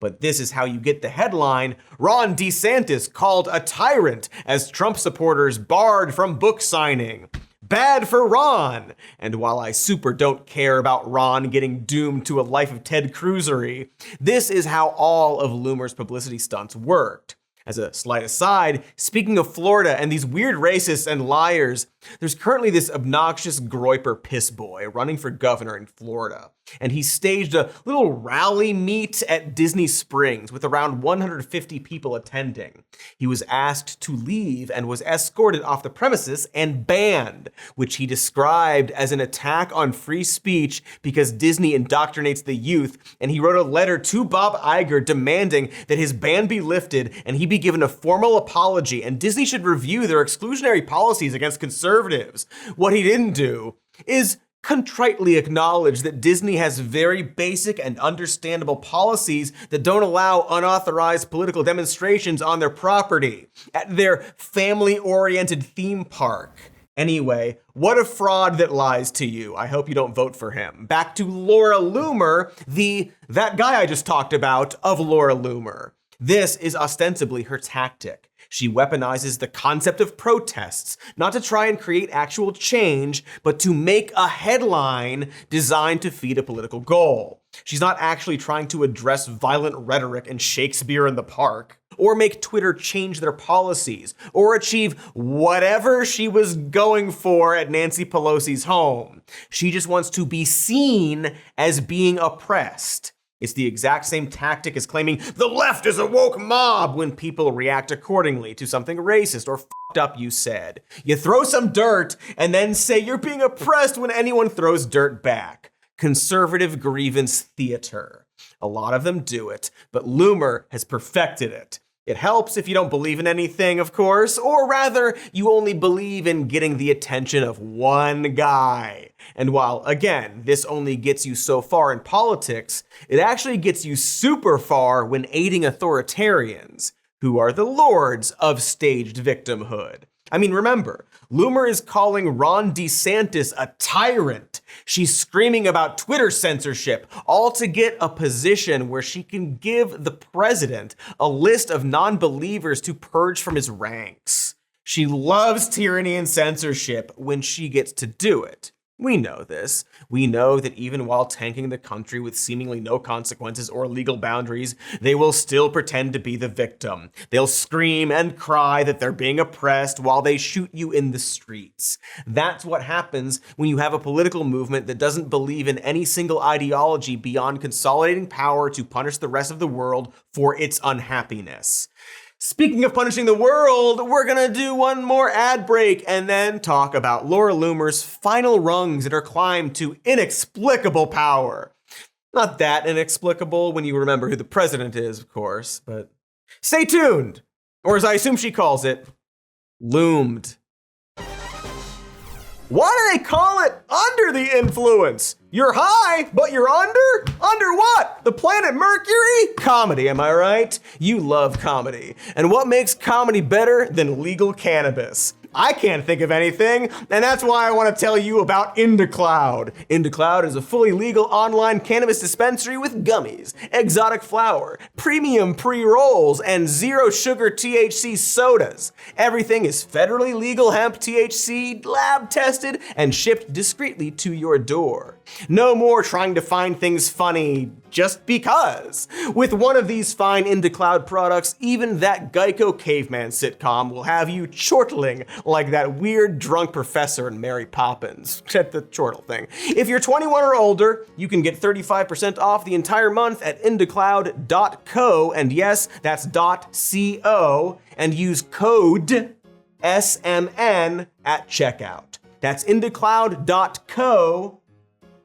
But this is how you get the headline: Ron DeSantis called a tyrant as Trump supporters barred from book signing. Bad for Ron. And while I super don't care about Ron getting doomed to a life of Ted Cruz-ery, this is how all of Loomer's publicity stunts worked. As a slight aside, speaking of Florida and these weird racists and liars, there's currently this obnoxious Groyper piss boy running for governor in Florida. And he staged a little rally meet at Disney Springs with around 150 people attending. He was asked to leave and was escorted off the premises and banned, which he described as an attack on free speech because Disney indoctrinates the youth. And he wrote a letter to Bob Iger demanding that his ban be lifted and he be given a formal apology, and Disney should review their exclusionary policies against conservatives. What he didn't do is contritely acknowledge that Disney has very basic and understandable policies that don't allow unauthorized political demonstrations on their property at their family-oriented theme park. Anyway, what a fraud that lies to you. I hope you don't vote for him. Back to Laura Loomer, that guy I just talked about of Laura Loomer. This is ostensibly her tactic. She weaponizes the concept of protests, not to try and create actual change, but to make a headline designed to feed a political goal. She's not actually trying to address violent rhetoric and Shakespeare in the park, or make Twitter change their policies, or achieve whatever she was going for at Nancy Pelosi's home. She just wants to be seen as being oppressed. It's the exact same tactic as claiming the left is a woke mob when people react accordingly to something racist or fucked up you said. You throw some dirt and then say you're being oppressed when anyone throws dirt back. Conservative grievance theater. A lot of them do it, but Loomer has perfected it. It helps if you don't believe in anything, of course, or rather, you only believe in getting the attention of one guy. And while, again, this only gets you so far in politics, it actually gets you super far when aiding authoritarians, who are the lords of staged victimhood. I mean, remember, Loomer is calling Ron DeSantis a tyrant. She's screaming about Twitter censorship, all to get a position where she can give the president a list of non-believers to purge from his ranks. She loves tyranny and censorship when she gets to do it. We know this. We know that even while tanking the country with seemingly no consequences or legal boundaries, they will still pretend to be the victim. They'll scream and cry that they're being oppressed while they shoot you in the streets. That's what happens when you have a political movement that doesn't believe in any single ideology beyond consolidating power to punish the rest of the world for its unhappiness. Speaking of punishing the world, we're gonna do one more ad break and then talk about Laura Loomer's final rungs in her climb to inexplicable power. Not that inexplicable when you remember who the president is, of course, but stay tuned, or as I assume she calls it, loomed. Why do they call it under the influence? You're high, but you're under? Under what? The planet Mercury? Comedy, am I right? You love comedy. And what makes comedy better than legal cannabis? I can't think of anything, and that's why I want to tell you about IndaCloud. IndaCloud is a fully legal online cannabis dispensary with gummies, exotic flower, premium pre-rolls, and zero sugar THC sodas. Everything is federally legal hemp THC, lab tested, and shipped discreetly to your door. No more trying to find things funny just because. With one of these fine IndaCloud products, even that Geico caveman sitcom will have you chortling like that weird drunk professor in Mary Poppins. At the chortle thing. If you're 21 or older, you can get 35% off the entire month at indacloud.co, and yes, that's .co, and use code SMN at checkout. That's indacloud.co,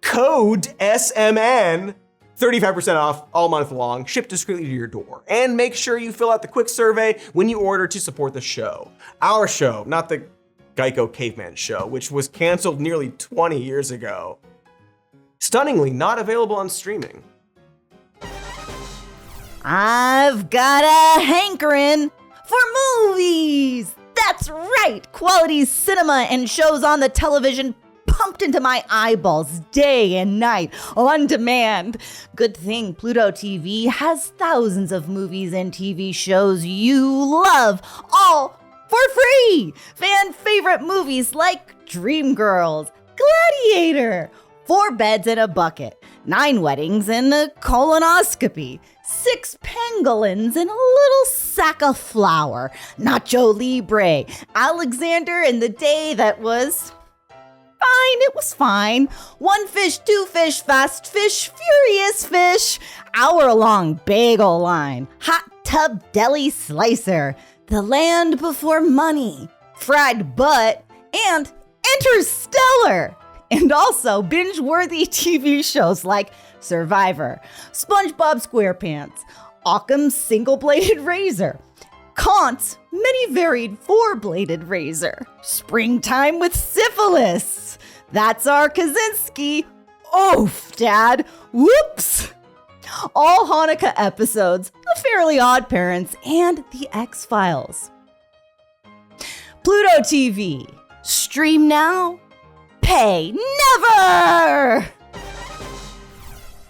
code SMN, 35% off all month long, shipped discreetly to your door. And make sure you fill out the quick survey when you order to support the show. Our show, not the Geico Caveman show, which was canceled nearly 20 years ago. Stunningly not available on streaming. I've got a hankering for movies. That's right. Quality cinema and shows on the television pumped into my eyeballs day and night on demand. Good thing Pluto TV has thousands of movies and TV shows you love, all for free. Fan favorite movies like Dreamgirls, Gladiator, 4 Beds in a Bucket, 9 Weddings and a Colonoscopy, 6 pangolins and a little sack of flour, Nacho Libre, Alexander and the Day That Was Fine. It was fine. 1 fish, 2 fish, fast fish, furious fish, hour-long bagel line, hot tub deli slicer, The Land Before Money, Fried Butt, and Interstellar. And also binge-worthy TV shows like Survivor, SpongeBob SquarePants, Occam's Single-Bladed Razor, Kant's Many Varied Four-Bladed Razor, Springtime with Syphilis, That's Our Kaczynski, Oof, Dad, Whoops, all Hanukkah episodes, The Fairly Odd Parents, and The X-Files. Pluto TV. Stream now, pay never!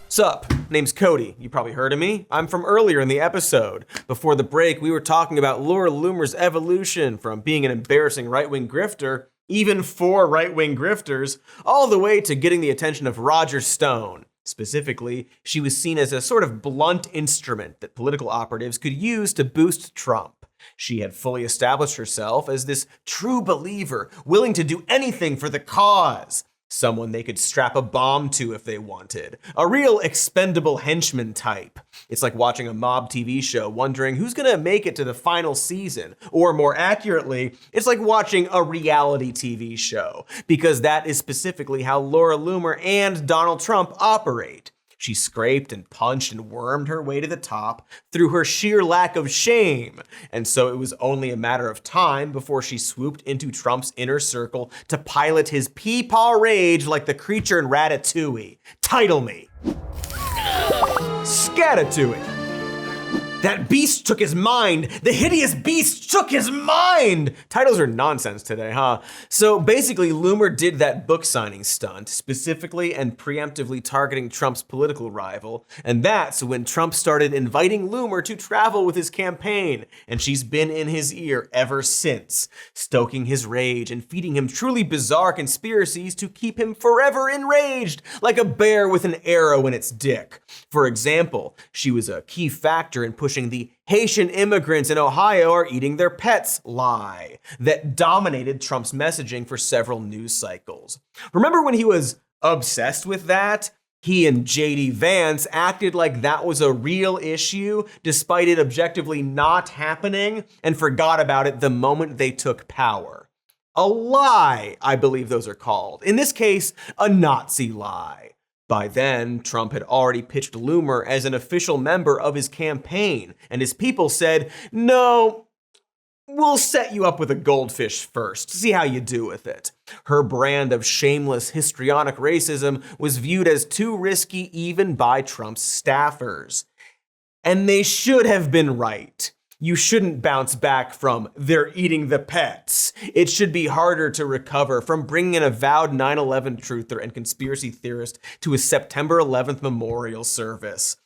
Sup, name's Cody. You probably heard of me. I'm from earlier in the episode. Before the break, we were talking about Laura Loomer's evolution from being an embarrassing right-wing grifter, even for right-wing grifters, all the way to getting the attention of Roger Stone. Specifically, she was seen as a sort of blunt instrument that political operatives could use to boost Trump. She had fully established herself as this true believer, willing to do anything for the cause. Someone they could strap a bomb to if they wanted. A real expendable henchman type. It's like watching a mob TV show wondering who's gonna make it to the final season. Or more accurately, it's like watching a reality TV show. Because that is specifically how Laura Loomer and Donald Trump operate. She scraped and punched and wormed her way to the top through her sheer lack of shame. And so it was only a matter of time before she swooped into Trump's inner circle to pilot his peepaw rage like the creature in Ratatouille. Title me. Scat-Atouille. That beast took his mind. The hideous beast took his mind. Titles are nonsense today, huh? So basically, Loomer did that book signing stunt, specifically and preemptively targeting Trump's political rival. And that's when Trump started inviting Loomer to travel with his campaign. And she's been in his ear ever since, stoking his rage and feeding him truly bizarre conspiracies to keep him forever enraged, like a bear with an arrow in its dick. For example, she was a key factor in pushing the Haitian immigrants in Ohio are eating their pets lie that dominated Trump's messaging for several news cycles. Remember when he was obsessed with that? He and J.D. Vance acted like that was a real issue despite it objectively not happening and forgot about it the moment they took power. A lie, I believe those are called. In this case, a Nazi lie. By then, Trump had already pitched Loomer as an official member of his campaign, and his people said, no, we'll set you up with a goldfish first, see how you do with it. Her brand of shameless histrionic racism was viewed as too risky even by Trump's staffers. And they should have been right. You shouldn't bounce back from "they're eating the pets." It should be harder to recover from bringing an avowed 9/11 truther and conspiracy theorist to a September 11th memorial service.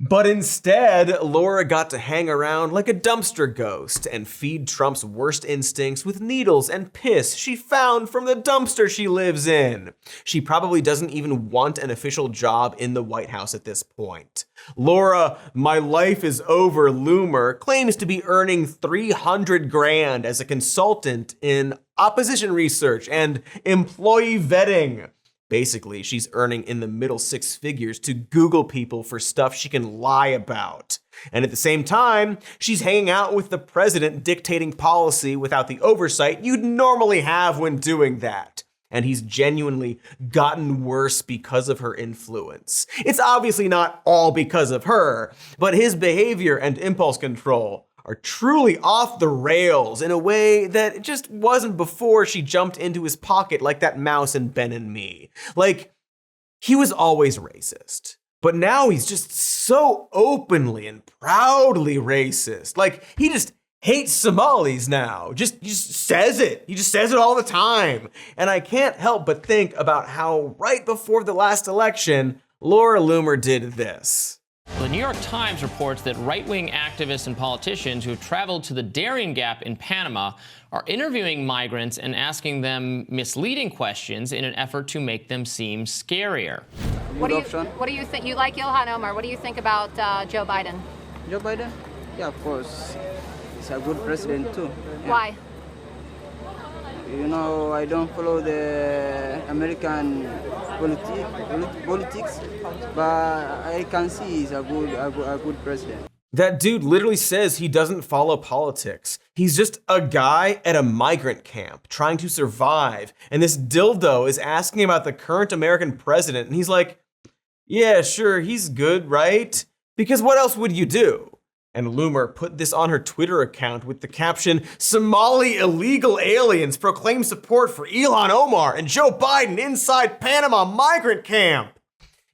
But instead, Laura got to hang around like a dumpster ghost and feed Trump's worst instincts with needles and piss she found from the dumpster she lives in. She probably doesn't even want an official job in the White House at this point. Laura, my life is over Loomer, claims to be earning $300 grand as a consultant in opposition research and employee vetting. Basically, she's earning in the middle six figures to Google people for stuff she can lie about. And at the same time, she's hanging out with the president dictating policy without the oversight you'd normally have when doing that. And he's genuinely gotten worse because of her influence. It's obviously not all because of her, but his behavior and impulse control are truly off the rails in a way that it just wasn't before she jumped into his pocket like that mouse in Ben and Me. Like, he was always racist, but now he's just so openly and proudly racist. Like, he just hates Somalis now. He just says it. He just says it all the time. And I can't help but think about how right before the last election, Laura Loomer did this. The New York Times reports that right-wing activists and politicians who have traveled to the Darien Gap in Panama are interviewing migrants and asking them misleading questions in an effort to make them seem scarier. What do you think? You like Ilhan Omar. What do you think about Joe Biden? Joe Biden? Yeah, of course. He's a good president too. Yeah. Why? You know, I don't follow the American politics, but I can see he's a good president. That dude literally says he doesn't follow politics. He's just a guy at a migrant camp trying to survive. And this dildo is asking about the current American president. And he's like, yeah, sure, he's good, right? Because what else would you do? And Loomer put this on her Twitter account with the caption, "Somali illegal aliens proclaim support for Ilhan Omar and Joe Biden inside Panama migrant camp."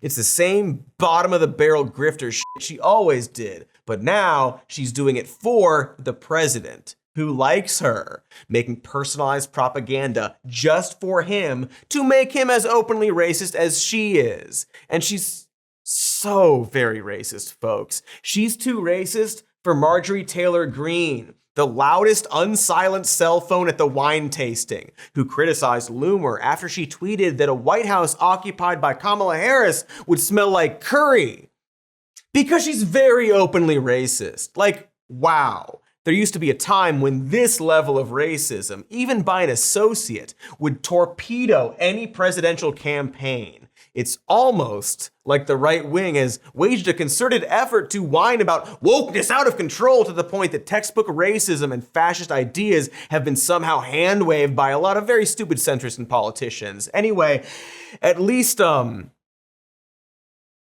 It's the same bottom of the barrel grifter shit she always did, but now she's doing it for the president, who likes her, making personalized propaganda just for him to make him as openly racist as she is. And she's so very racist, folks. She's too racist for Marjorie Taylor Greene, the loudest unsilenced cell phone at the wine tasting, who criticized Loomer after she tweeted that a White House occupied by Kamala Harris would smell like curry. Because she's very openly racist. Like, wow. There used to be a time when this level of racism, even by an associate, would torpedo any presidential campaign. It's almost like the right wing has waged a concerted effort to whine about wokeness out of control to the point that textbook racism and fascist ideas have been somehow hand-waved by a lot of very stupid centrists and politicians. Anyway, at least,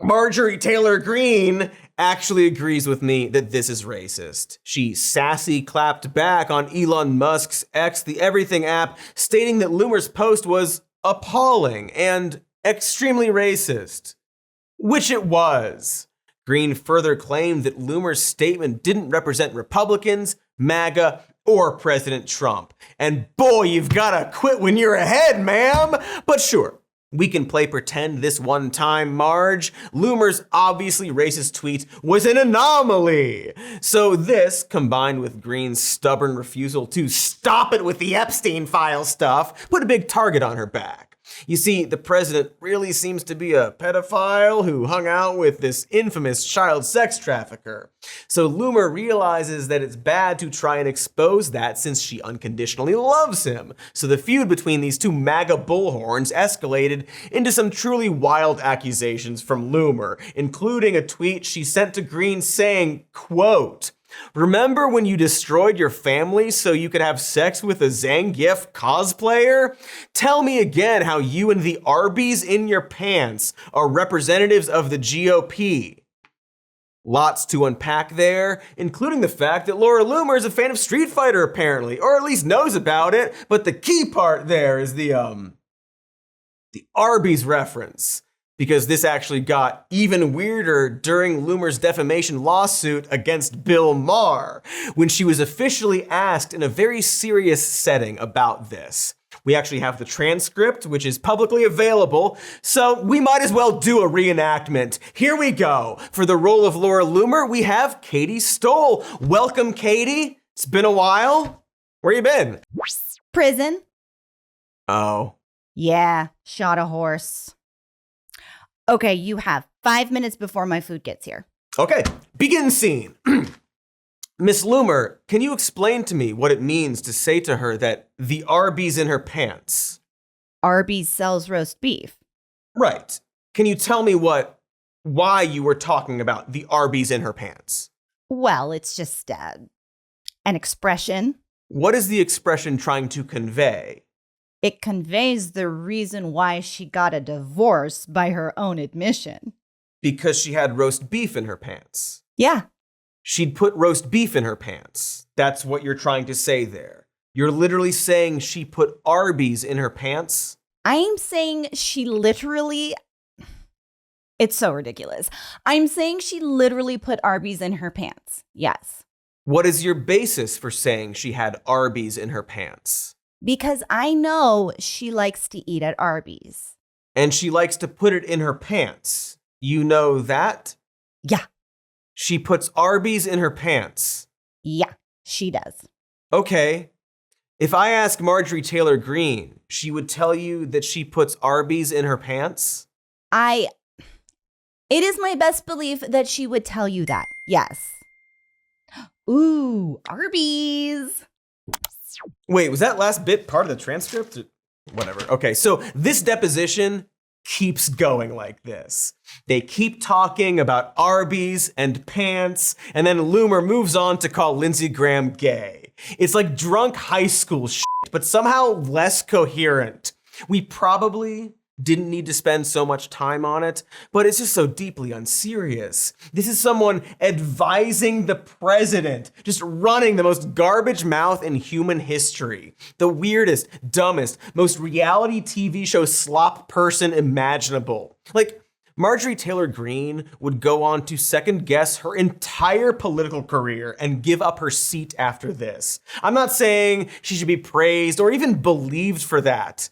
Marjorie Taylor Greene actually agrees with me that this is racist. She sassy clapped back on Elon Musk's X, the Everything app, stating that Loomer's post was appalling and extremely racist, which it was. Greene further claimed that Loomer's statement didn't represent Republicans, MAGA, or President Trump. And boy, you've gotta quit when you're ahead, ma'am. But sure, we can play pretend this one time, Marge. Loomer's obviously racist tweet was an anomaly. So this, combined with Greene's stubborn refusal to stop it with the Epstein file stuff, put a big target on her back. You see, the president really seems to be a pedophile who hung out with this infamous child sex trafficker. So Loomer realizes that it's bad to try and expose that since she unconditionally loves him. So the feud between these two MAGA bullhorns escalated into some truly wild accusations from Loomer, including a tweet she sent to Greene saying, quote, "Remember when you destroyed your family so you could have sex with a Zangief cosplayer? Tell me again how you and the Arby's in your pants are representatives of the GOP." Lots to unpack there, including the fact that Laura Loomer is a fan of Street Fighter apparently, or at least knows about it, but the key part there is the Arby's reference. because this actually got even weirder during Loomer's defamation lawsuit against Bill Maher, when she was officially asked in a very serious setting about this. We actually have the transcript, which is publicly available, so we might as well do a reenactment. Here we go. For the role of Laura Loomer, we have Katy Stoll. Welcome, Katy. It's been a while. Where you been? Prison. Oh. Yeah, shot a horse. Okay, you have 5 minutes before my food gets here. Okay, begin scene. Miss Loomer, can you explain to me what it means to say to her that the Arby's in her pants? Arby's sells roast beef. Right. Can you tell me why you were talking about the Arby's in her pants? Well, it's just an expression. What is the expression trying to convey? It conveys the reason why she got a divorce by her own admission. Because she had roast beef in her pants. Yeah. She'd put roast beef in her pants. That's what you're trying to say there. You're literally saying she put Arby's in her pants? I'm saying she literally... It's so ridiculous. I'm saying she literally put Arby's in her pants. Yes. What is your basis for saying she had Arby's in her pants? Because I know she likes to eat at Arby's. And she likes to put it in her pants. You know that? Yeah. She puts Arby's in her pants. Yeah, she does. Okay. If I ask Marjorie Taylor Greene, she would tell you that she puts Arby's in her pants? It is my best belief that she would tell you that. Yes. Ooh, Arby's. Wait, was that last bit part of the transcript? Whatever. Okay, so this deposition keeps going like this. They keep talking about Arby's and pants, and then Loomer moves on to call Lindsey Graham gay. It's like drunk high school shit, but somehow less coherent. We probably didn't need to spend so much time on it, but it's just so deeply unserious. This is someone advising the president, just running the most garbage mouth in human history. The weirdest, dumbest, most reality TV show slop person imaginable. Like, Marjorie Taylor Greene would go on to second guess her entire political career and give up her seat after this. I'm not saying she should be praised or even believed for that,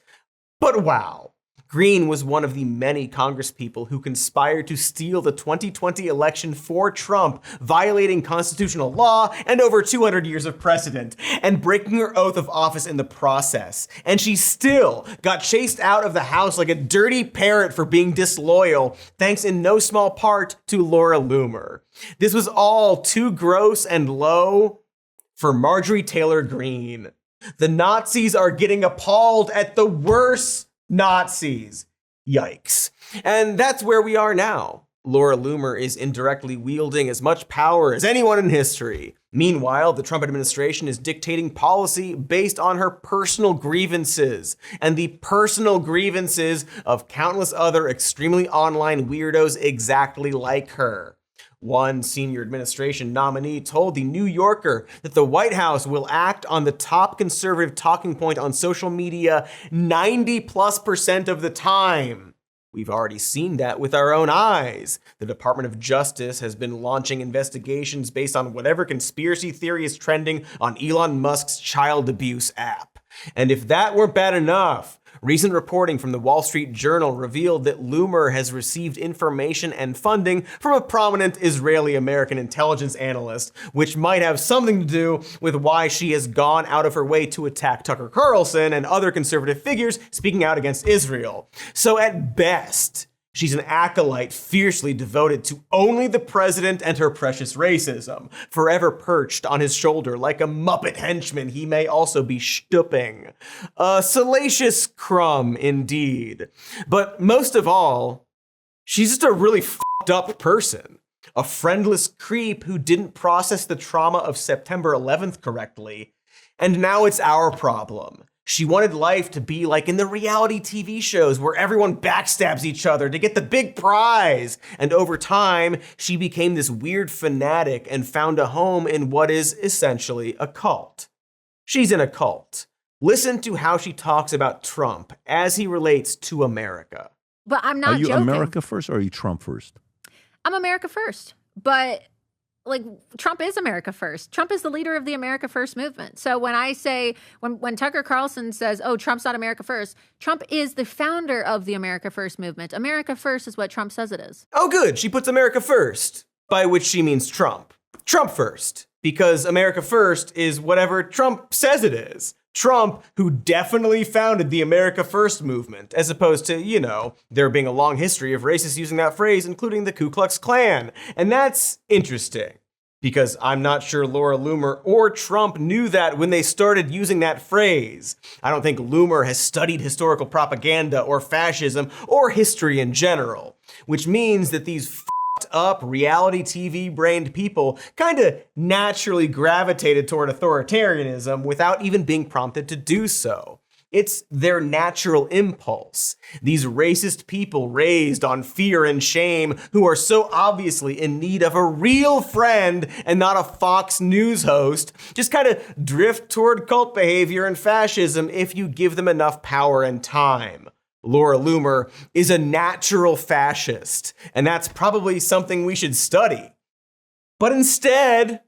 but wow. Greene was one of the many congresspeople who conspired to steal the 2020 election for Trump, violating constitutional law and over 200 years of precedent, and breaking her oath of office in the process. And she still got chased out of the House like a dirty parrot for being disloyal, thanks in no small part to Laura Loomer. This was all too gross and low for Marjorie Taylor Greene. The Nazis are getting appalled at the worst Nazis. Yikes. And that's where we are now. Laura Loomer is indirectly wielding as much power as anyone in history. Meanwhile, the Trump administration is dictating policy based on her personal grievances and the personal grievances of countless other extremely online weirdos exactly like her. One senior administration nominee told The New Yorker that the White House will act on the top conservative talking point on social media 90+% of the time. We've already seen that with our own eyes. The Department of Justice has been launching investigations based on whatever conspiracy theory is trending on Elon Musk's child abuse app. And if that weren't bad enough, recent reporting from the Wall Street Journal revealed that Loomer has received information and funding from a prominent Israeli-American intelligence analyst, which might have something to do with why she has gone out of her way to attack Tucker Carlson and other conservative figures speaking out against Israel. So at best, she's an acolyte fiercely devoted to only the president and her precious racism, forever perched on his shoulder like a Muppet henchman he may also be stooping. A salacious crumb indeed. But most of all, she's just a really fucked up person. A friendless creep who didn't process the trauma of September 11th correctly. And now it's our problem. She wanted life to be like in the reality TV shows where everyone backstabs each other to get the big prize. And over time, she became this weird fanatic and found a home in what is essentially a cult. She's in a cult. Listen to how she talks about Trump as he relates to America. But I'm not Are you joking. America first or are you Trump first? I'm America first. But like Trump is America first. Trump is the leader of the America First movement. So when I say, when Tucker Carlson says, oh, Trump's not America first, Trump is the founder of the America First movement. America first is what Trump says it is. Oh, good. She puts America first, by which she means Trump. Trump first, because America first is whatever Trump says it is. Trump, who definitely founded the America First movement, as opposed to, you know, there being a long history of racists using that phrase, including the Ku Klux Klan. And that's interesting, because I'm not sure Laura Loomer or Trump knew that when they started using that phrase. I don't think Loomer has studied historical propaganda or fascism or history in general, which means that these up reality TV brained people kind of naturally gravitated toward authoritarianism without even being prompted to do so. It's their natural impulse. These racist people raised on fear and shame who are so obviously in need of a real friend and not a Fox News host just kind of drift toward cult behavior and fascism if you give them enough power and time. Laura Loomer is a natural fascist, and that's probably something we should study. But instead,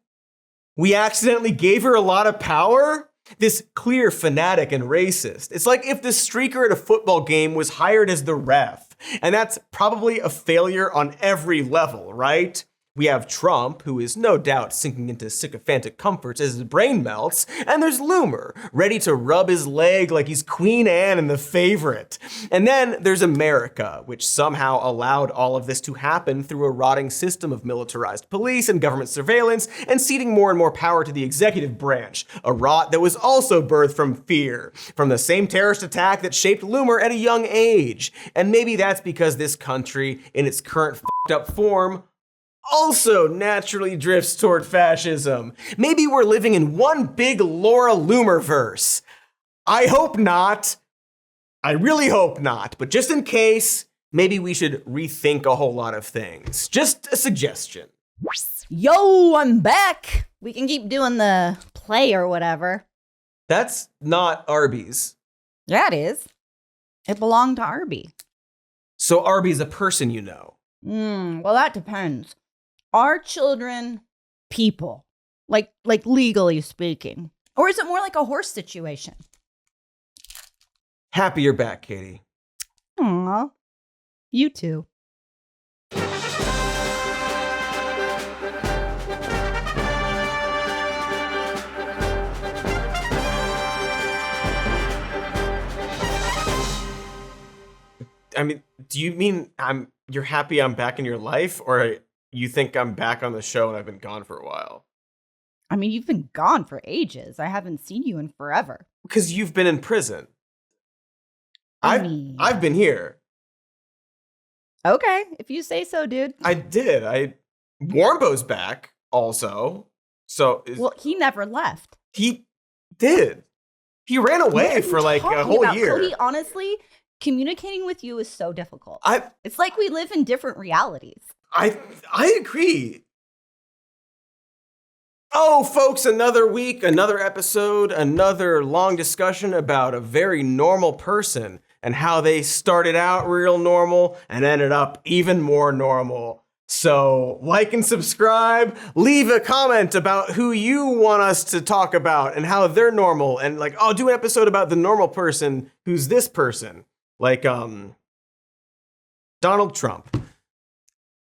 we accidentally gave her a lot of power? This clear fanatic and racist. It's like if the streaker at a football game was hired as the ref, and that's probably a failure on every level, right? We have Trump, who is no doubt sinking into sycophantic comforts as his brain melts, and there's Loomer, ready to rub his leg like he's Queen Anne in The Favorite. And then there's America, which somehow allowed all of this to happen through a rotting system of militarized police and government surveillance, and ceding more and more power to the executive branch, a rot that was also birthed from fear, from the same terrorist attack that shaped Loomer at a young age. And maybe that's because this country, in its current f***ed up form, also naturally drifts toward fascism. Maybe we're living in one big Laura Loomer verse. I hope not. I really hope not. But just in case, maybe we should rethink a whole lot of things. Just a suggestion. Yo, I'm back. We can keep doing the play or whatever. That's not Arby's. Yeah, it is. It belonged to Arby. So Arby's a person you know. Well, that depends. Are children people? Like legally speaking? Or is it more like a horse situation? Happy you're back, Katy. Aw, you too. I mean, do you mean you're happy I'm back in your life, or you think I'm back on the show and I've been gone for a while? I mean, you've been gone for ages. I haven't seen you in forever. Because you've been in prison. I've been here. Okay, if you say so, dude. I did. Warmbo's back also. So well, he never left. He did. He ran away for like a whole year. Cody, honestly, communicating with you is so difficult. It's like we live in different realities. I agree. Oh, folks, another week, another episode, another long discussion about a very normal person and how they started out real normal and ended up even more normal. So like and subscribe, leave a comment about who you want us to talk about and how they're normal. And like, I'll do an episode about the normal person who's this person. Like, Donald Trump.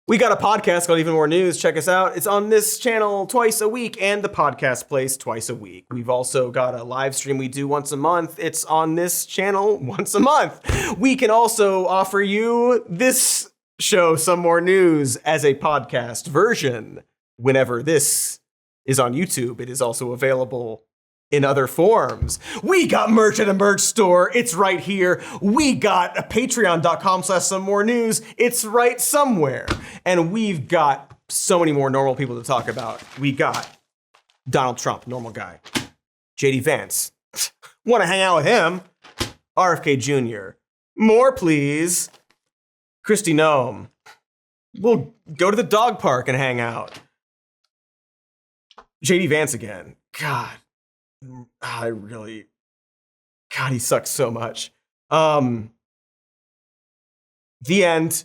We got a podcast called Even More News. Check us out. It's on this channel twice a week and the podcast place twice a week. We've also got a live stream we do once a month. It's on this channel once a month. We can also offer you this show, Some More News, as a podcast version. Whenever this is on YouTube, it is also available in other forms. We got merch at a merch store. It's right here. We got a patreon.com/somemorenews. It's right somewhere. And we've got so many more normal people to talk about. We got Donald Trump, normal guy. JD Vance. Want to hang out with him? RFK Jr. More, please. Kristi Noem. We'll go to the dog park and hang out. JD Vance again. God, he sucks so much. The end.